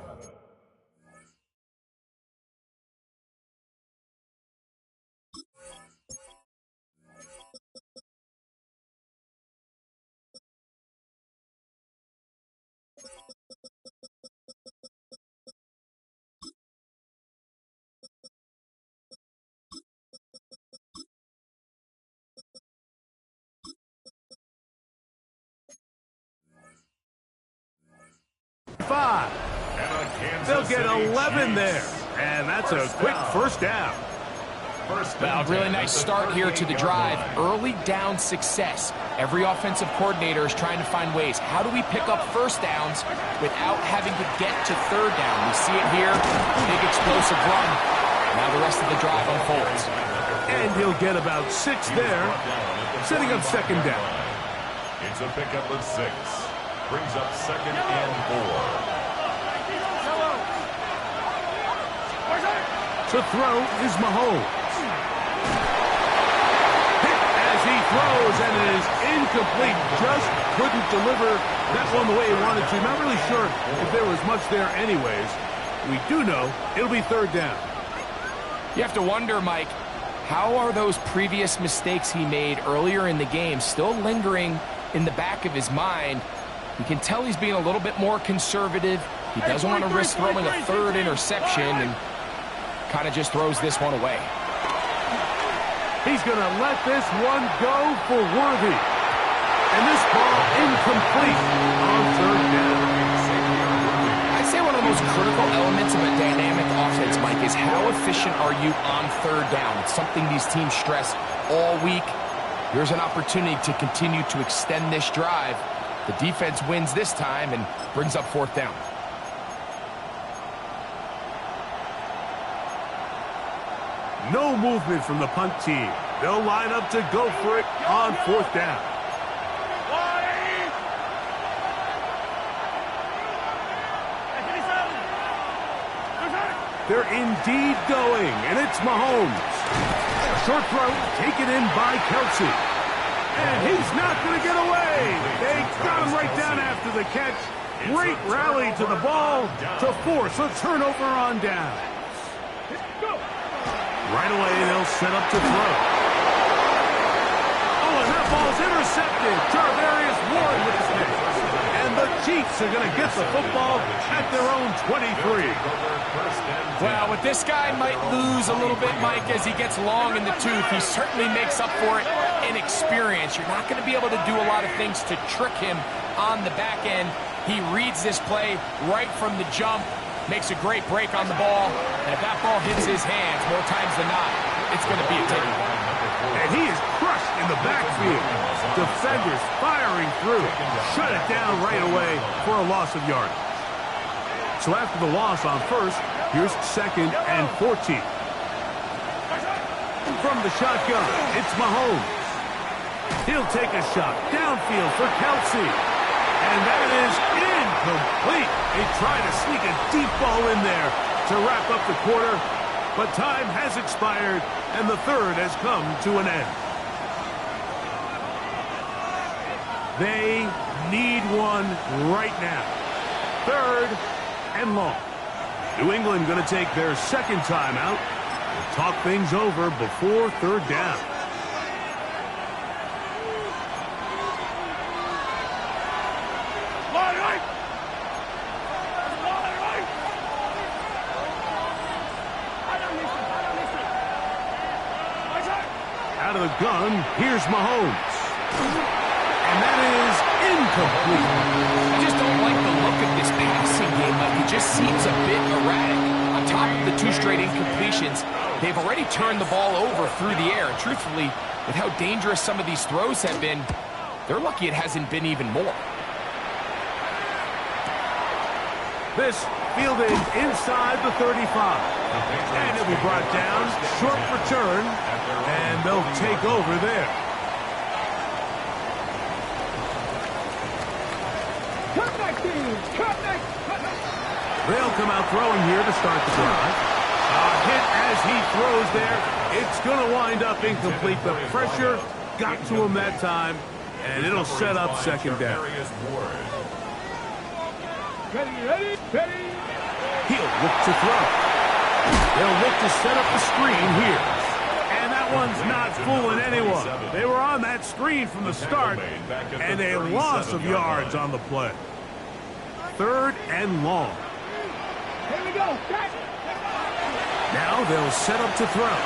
They'll get 11 there. And that's a quick first down. Well, really nice start here to the drive. Early down success. Every offensive coordinator is trying to find ways. How do we pick up first downs without having to get to 3rd down? We see it here. Big explosive run. Now the rest of the drive unfolds. And he'll get about 6 there, setting up 2nd down. It's a pickup of 6. Brings up 2nd and 4. To throw is Mahomes. Hit as he throws, and it is incomplete. Just couldn't deliver that one the way he wanted to. Not really sure if there was much there anyways. We do know it'll be 3rd down. You have to wonder, Mike, how are those previous mistakes he made earlier in the game still lingering in the back of his mind? You can tell he's being a little bit more conservative. He doesn't want to risk throwing a third interception and kind of just throws this one away. He's going to let this one go for Worthy. And this ball incomplete on third down. I'd say one of the most critical elements of a dynamic offense, Mike, is how efficient are you on third down. It's something these teams stress all week. Here's an opportunity to continue to extend this drive. The defense wins this time and brings up fourth down. No movement from the punt team. They'll line up to go for it on fourth down. They're indeed going, and it's Mahomes. Short throw taken in by Kelsey. And he's not going to get away. They got him right down after the catch. Great rally to the ball to force a turnover on down. Right away, they'll set up to throw. Oh, and that ball's intercepted. Tarvarius Ward with the pick. And the Chiefs are going to get the football at their own 23. Well, with this guy might lose a little bit, Mike, as he gets long in the tooth. He certainly makes up for it in experience. You're not going to be able to do a lot of things to trick him on the back end. He reads this play right from the jump. Makes a great break on the ball, and if that ball hits his hands more times than not, it's going to be a takeaway. And he is crushed in the backfield. Defenders firing through. Shut it down right away for a loss of yardage. So after the loss on first, here's 2nd and 14. From the shotgun, it's Mahomes. He'll take a shot downfield for Kelsey. And that is incomplete. They try to sneak a deep ball in there to wrap up the quarter, but time has expired, and the third has come to an end. They need one right now. 3rd and long. New England going to take their second timeout to talk things over before third down. Out of the gun, here's Mahomes. And that is incomplete. I just don't like the look of this passing game, Mike. It just seems a bit erratic. On top of the 2 straight incompletions, they've already turned the ball over through the air. And truthfully, with how dangerous some of these throws have been, they're lucky it hasn't been even more. This fielded inside the 35. And it'll be brought down, short return, and they'll take over there. They'll come out throwing here to start the drive. A hit as he throws there. It's going to wind up incomplete. The pressure got to him that time, and it'll set up second down. Ready. He'll look to throw. They'll look to set up the screen here. And that one's not fooling anyone. They were on that screen from the start, and a loss of yards on the play. 3rd and long. Here we go. Now they'll set up to throw.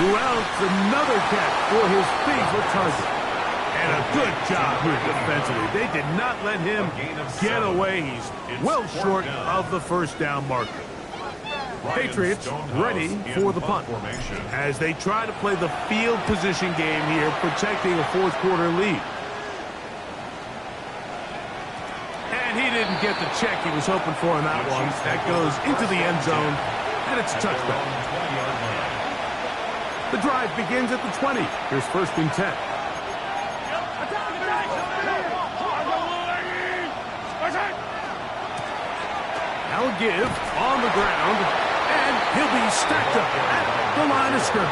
Who else? Another catch for his favorite target. And a good job here defensively. They did not let him get away. He's well short of the first down marker. Patriots ready for the punt as they try to play the field position game here, protecting a fourth quarter lead. And he didn't get the check he was hoping for in that one. That goes into the end zone, and it's a touchdown. The drive begins at the 20. Here's 1st and 10. Now a give on the ground, and he'll be stacked up at the line of scrimmage.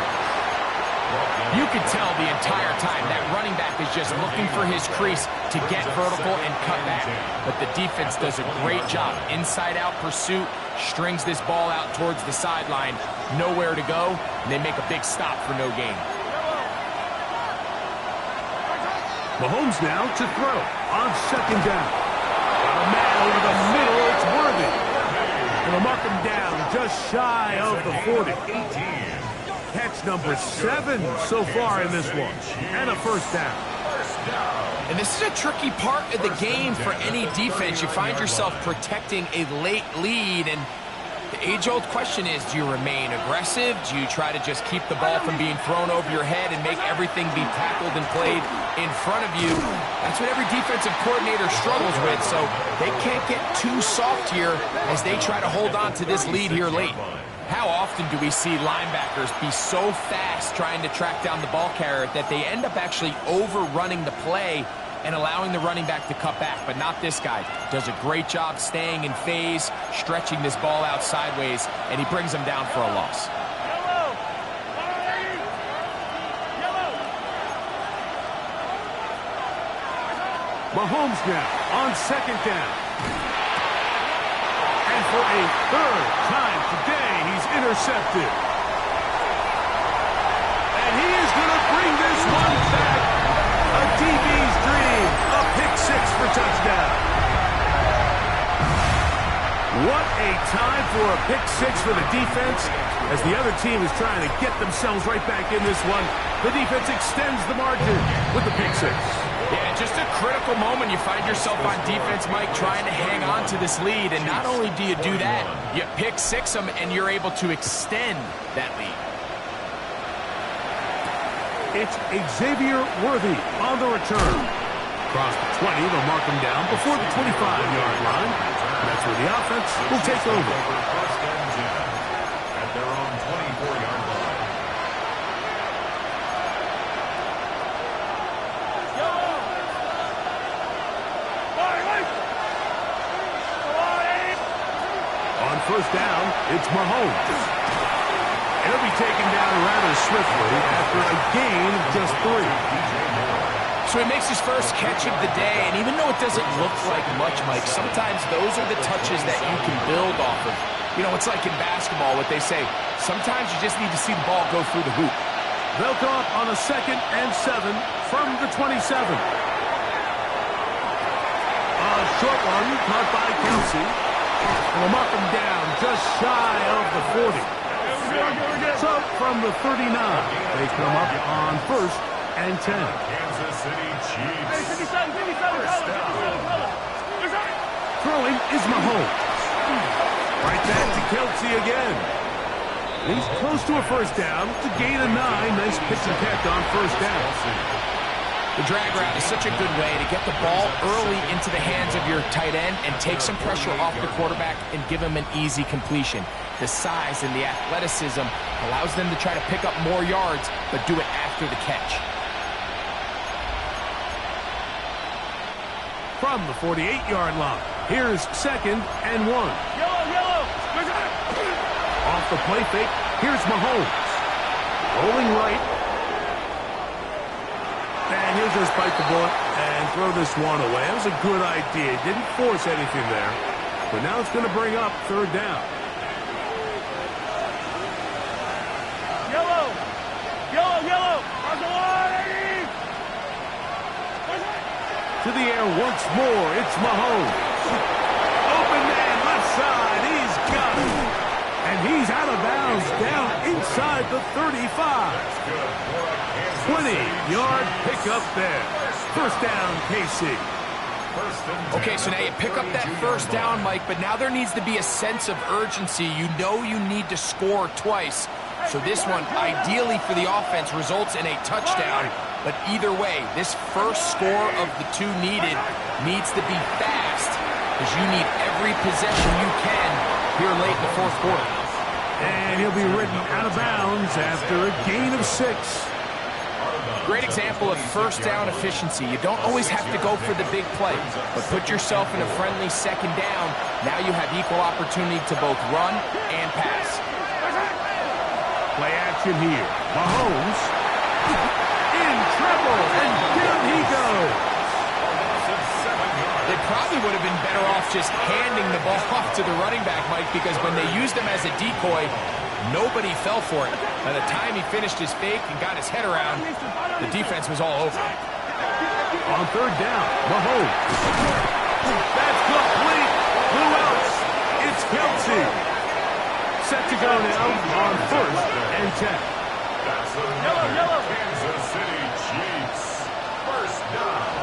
You could tell the entire time that running back is just looking for his crease to get vertical and cut back. But the defense does a great job. Inside-out pursuit, strings this ball out towards the sideline. Nowhere to go, and they make a big stop for no gain. Mahomes now to throw on 2nd down. A man over the middle, it's It's Worthy. And they'll mark him down just shy of the 40. Catch number 7 so far in this one. And a first down. And this is a tricky part of the game for any defense. You find yourself protecting a late lead, and the age-old question is, do you remain aggressive? Do you try to just keep the ball from being thrown over your head and make everything be tackled and played in front of you? That's what every defensive coordinator struggles with, so they can't get too soft here as they try to hold on to this lead here late. How often do we see linebackers be so fast trying to track down the ball carrier that they end up actually overrunning the play and allowing the running back to cut back? But not this guy. Does a great job staying in phase, stretching this ball out sideways, and he brings him down for a loss. Mahomes now on second down. And for a third time today, he's intercepted. And he is going to bring this one back. A DB's dream. A pick 6 for touchdown. What a time for a pick 6 for the defense. As the other team is trying to get themselves right back in this one, the defense extends the margin with the pick 6. Yeah, just a critical moment. You find yourself on defense, Mike, trying to hang on to this lead. And not only do you do that, you pick 6 them, and you're able to extend that lead. It's Xavier Worthy on the return. Across the 20, they'll mark him down before the 25-yard line. And that's where the offense will take over. At their own 24-yard line. On first down, it's Mahomes. He'll be taken down rather swiftly after a gain of just 3. So he makes his first catch of the day, and even though it doesn't look like much, Mike, sometimes those are the touches that you can build off of. You know, it's like in basketball, what they say, sometimes you just need to see the ball go through the hoop. They'll go up on a 2nd and 7 from the 27. A short one caught by Kelsey. And we'll mark him down just shy of the 40. So from the 39, they come up on 1st and 10. Kansas City Chiefs. First down. Throwing is Mahomes. Right back to Kelsey again. He's close to a first down. It's a gain of 9. Nice pitch and catch on first down. The drag route is such a good way to get the ball early into the hands of your tight end and take some pressure off the quarterback and give him an easy completion. The size and the athleticism allows them to try to pick up more yards, but do it after the catch. From the 48-yard line, here's 2nd and 1. Off the play fake, here's Mahomes. Rolling right. And he'll just bite the bullet and throw this one away. That was a good idea. Didn't force anything there. But now it's going to bring up 3rd down. Yellow. To the air once more. It's Mahomes. Open man left side. He's got it. And he's out of bounds down inside the 35. 20-yard pickup there. First down, KC. Okay, so now you pick up that first down, Mike, but now there needs to be a sense of urgency. You know you need to score twice. So this one, ideally for the offense, results in a touchdown. But either way, this first score of the 2 needed needs to be fast because you need every possession you can here late in the 4th quarter. And he'll be ridden out of bounds after a gain of 6. Great example of first down efficiency. You don't always have to go for the big play, but put yourself in a friendly 2nd down. Now you have equal opportunity to both run and pass. Play action here. Mahomes in trouble, and down he goes. They probably would have been better off just handing the ball off to the running back, Mike, because when they used him as a decoy, nobody fell for it. By the time he finished his fake and got his head around, the defense was all over him. On 3rd down, Mahomes. That's complete. Who else? It's Kelsey. Set to go now on 1st and 10. That's another Kansas City Chiefs. First down.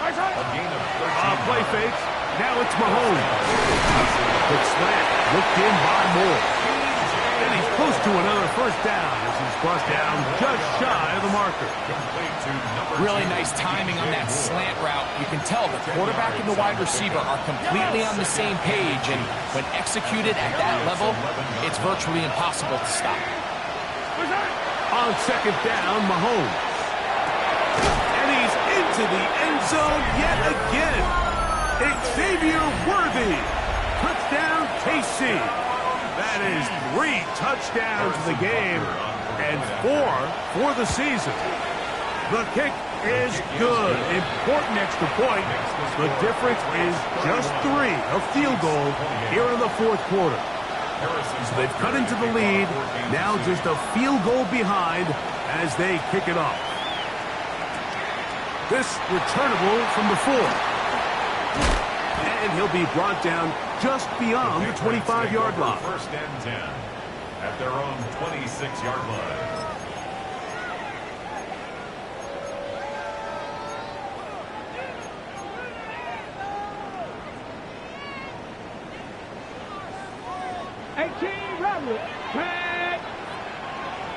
A gain of 13. Play fakes. Now it's Mahomes. Good slant. Looked in by Moore. And he's close to another first down as he's brought down just shy of the marker. Really nice timing on that slant route. You can tell the quarterback and the wide receiver are completely on the same page, and when executed at that level, it's virtually impossible to stop. On 2nd down, Mahomes. And he's into the end zone yet again. Xavier Worthy. Touchdown, KC. That is 3 touchdowns in the game and 4 for the season. The kick is good. Important extra point. The difference is just 3, a field goal here in the 4th quarter. So they've cut into the lead. Now just a field goal behind as they kick it off. This returnable from the 4. And he'll be brought down just beyond the 25-yard line. 1st and 10 at their own 26-yard line. Tag.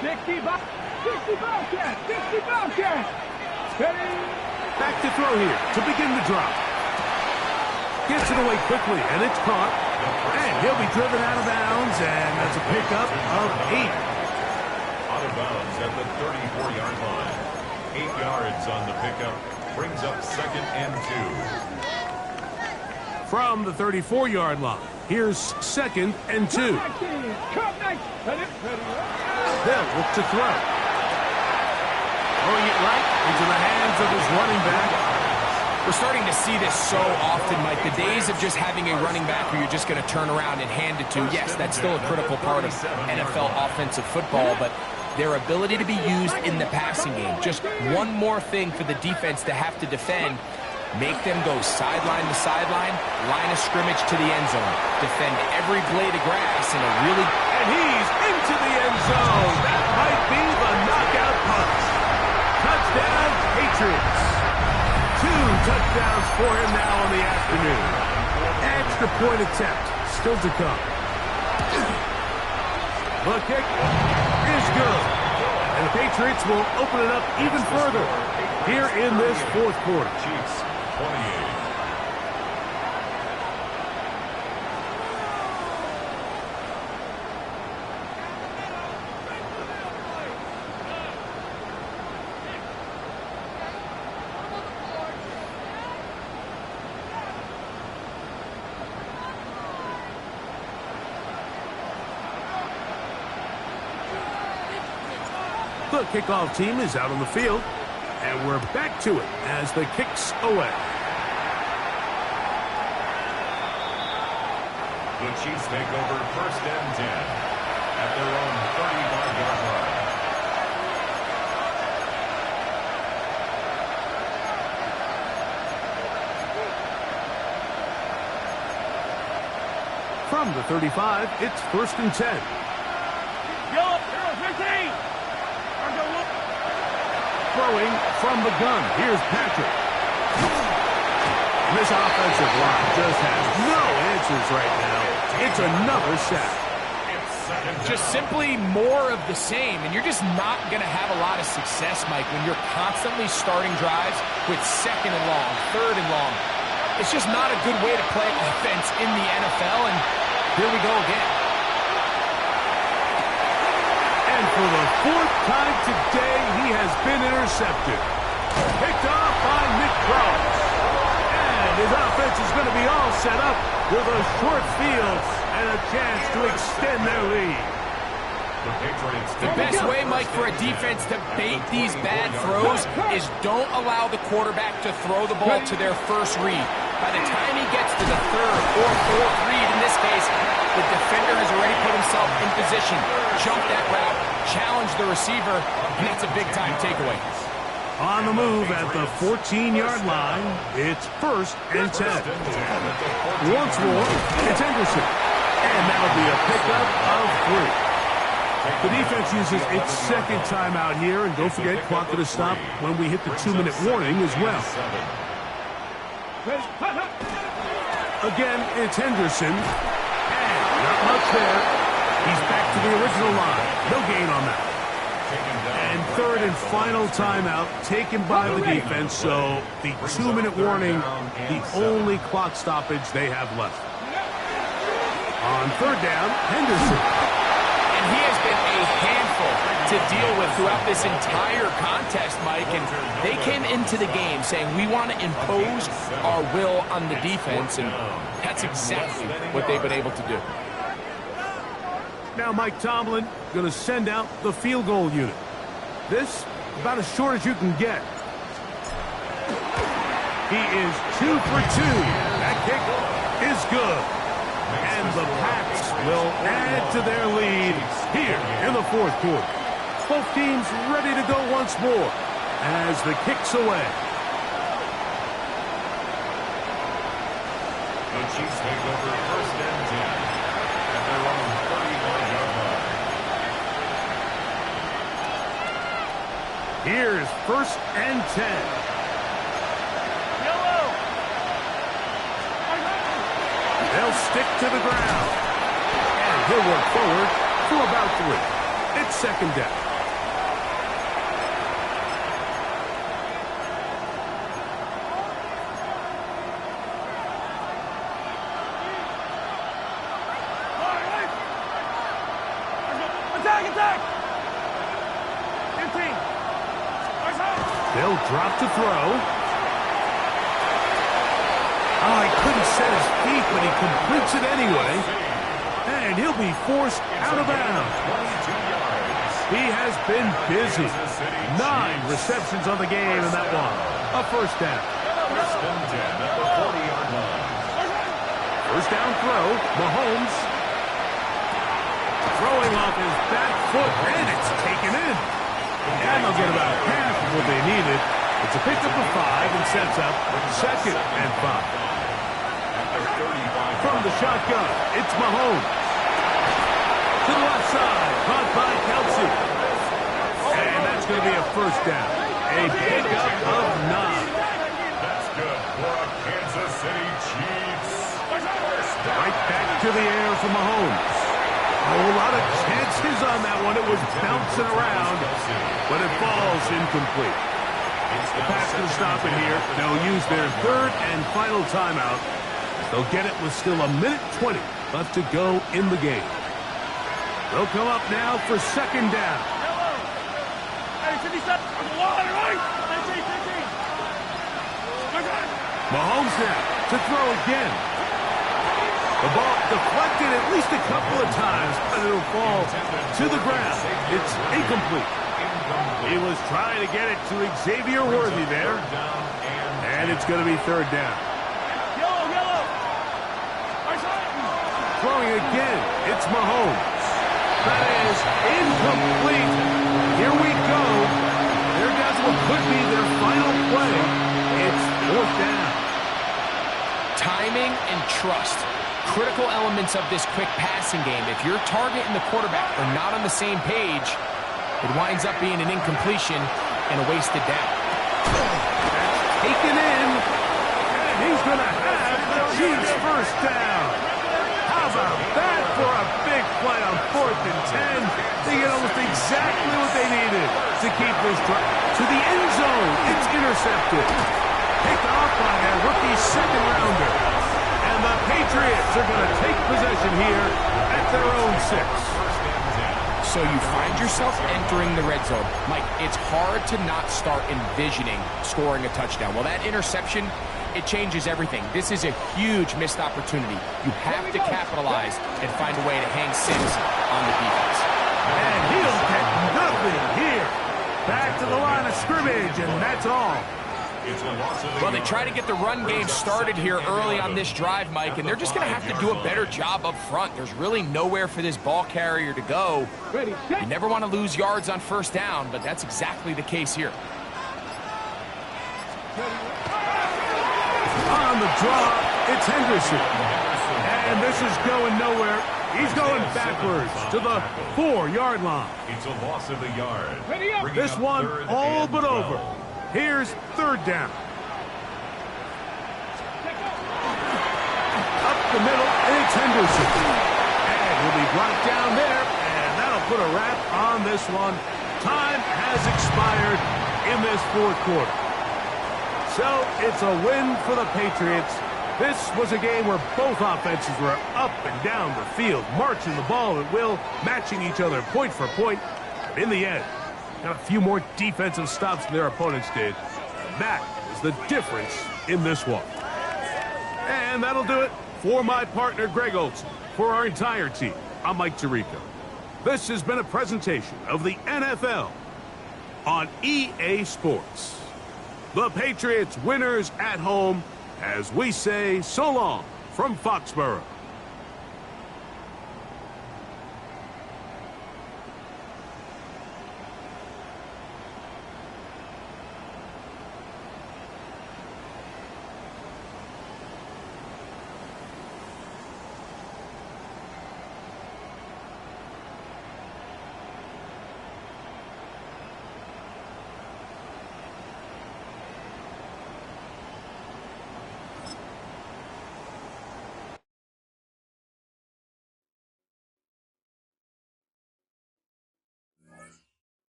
60 Bobcat. 60 Bobcat. Steady. Back to throw here to begin the drop. Gets it away quickly, and it's caught. And he'll be driven out of bounds, and that's a pickup of 8. Out of bounds at the 34-yard line. 8 yards on the pickup. Brings up 2nd and 2. From the 34-yard line, here's 2nd and 2. They'll look to throw. Throwing it right into the hands of his running back. We're starting to see this so often, Mike. The days of just having a running back where you're just going to turn around and hand it to, yes, that's still a critical part of NFL offensive football, but their ability to be used in the passing game, just one more thing for the defense to have to defend. Make them go sideline to sideline, line of scrimmage to the end zone. Defend every blade of grass in a really... And he's into the end zone. That might be the knockout punch. Touchdown, Patriots. 2 touchdowns for him now on the afternoon. Extra point attempt still to come. The kick is good. And the Patriots will open it up even further here in this 4th quarter. Chiefs 28. The kickoff team is out on the field, and we're back to it as the kick's away. The Chiefs take over 1st and 10 at their own 35-yard line. From the 35, it's 1st and 10. Throwing from the gun. Here's Patrick. This offensive line just has no answers right now. It's another sack. Just simply more of the same, and you're just not going to have a lot of success, Mike, when you're constantly starting drives with 2nd and long, 3rd and long. It's just not a good way to play offense in the NFL, and here we go again. And for the 4th time today, he has been intercepted. Picked off by Nick Cross. And his offense is going to be all set up with a short field and a chance to extend their lead. The best way, Mike, for a defense to bait these bad throws is don't allow the quarterback to throw the ball to their first read. By the time he gets to the 3rd or 4th read, in this case, the defender has already put himself in position, jump that route, challenge the receiver, and that's a big-time takeaway. On the move at the 14-yard line, it's 1st and 10. Once more, it's Henderson. And that'll be a pickup of 3. The defense uses its second timeout here, and don't forget, clock going to stop when we hit the 2-minute warning as well. Again, it's Henderson. And not much there. He's back to the original line. No gain on that. And third and final timeout taken by the defense, so the 2-minute warning, the only clock stoppage they have left. On third down, Henderson. And he has been a handful to deal with throughout this entire contest, Mike. And they came into the game saying, we want to impose our will on the defense, and that's exactly what they've been able to do. Now Mike Tomlin going to send out the field goal unit. This, about as short as you can get. He is 2 for 2. That kick is good. And the Pats will add to their lead here in the fourth quarter. Both teams ready to go once more as the kick's away. The Chiefs take over first and 10 at their own 31-yard line. Here's first and 10. They'll stick to the ground. And he'll work forward for about 3. It's second down. Attack! 15. They'll drop to throw. Oh, he couldn't set his feet, but he completes it anyway. And he'll be forced out of bounds. He has been busy. 9 receptions on the game in that one. A first down. First and 10 at the 40-yard line. First down throw. Mahomes throwing off his back foot, and it's taken in. And they'll get about half of what they needed. It's a pickup of 5 and sets up second and 5. From the shotgun, it's Mahomes. To the left side, caught by Kelsey. And that's going to be a first down. A pickup of 9. That's good for a Kansas City Chiefs. Right back to the air for Mahomes. A lot of chances on that one. It was bouncing around, but it falls incomplete. The Pats going to stop it here. They'll use their third and final timeout. They'll get it with still 1:20 left to go in the game. They'll come up now for second down. Mahomes now to throw again. The ball deflected at least a couple of times, but it'll fall to the ground. It's incomplete. He was trying to get it to Xavier Worthy there. And it's going to be third down. Throwing again, it's Mahomes. That is incomplete. Here we go. There goes what could be their final play. It's fourth down. Timing and trust. Critical elements of this quick passing game. If your target and the quarterback are not on the same page, it winds up being an incompletion and a wasted down. That's taken in, and he's going to have the Chiefs first down. How about that for a big play on fourth and 10? They get almost exactly what they needed to keep this drive to the end zone. It's intercepted. Picked off by their rookie second rounder. And the Patriots are going to take possession here at their own 6. So you find yourself entering the red zone. Mike, it's hard to not start envisioning scoring a touchdown. Well, that interception, it changes everything. This is a huge missed opportunity. You have to capitalize and find a way to hang 6 on the defense. And he'll get nothing here. Back to the line of scrimmage, and that's all. Well, they try to get the run game started here early on this drive, Mike, and they're just going to have to do a better job up front. There's really nowhere for this ball carrier to go. You never want to lose yards on first down, but that's exactly the case here. On the draw, it's Henderson. And And this is going nowhere. He's going backwards to the 4-yard line. It's a loss of a yard. Ready up. Bringing This up one 3rd all and but 12. over. Here's 3rd down. Up the middle, it's Henderson. And he'll be brought down there, and that'll put a wrap on this one. Time has expired in this 4th quarter. So it's a win for the Patriots. This was a game where both offenses were up and down the field, marching the ball at will, matching each other point for point. But in the end, got a few more defensive stops than their opponents did. That is the difference in this one. And that'll do it for my partner, Greg Olson. For our entire team, I'm Mike Tirico. This has been a presentation of the NFL on EA Sports. The Patriots winners at home, as we say so long from Foxborough.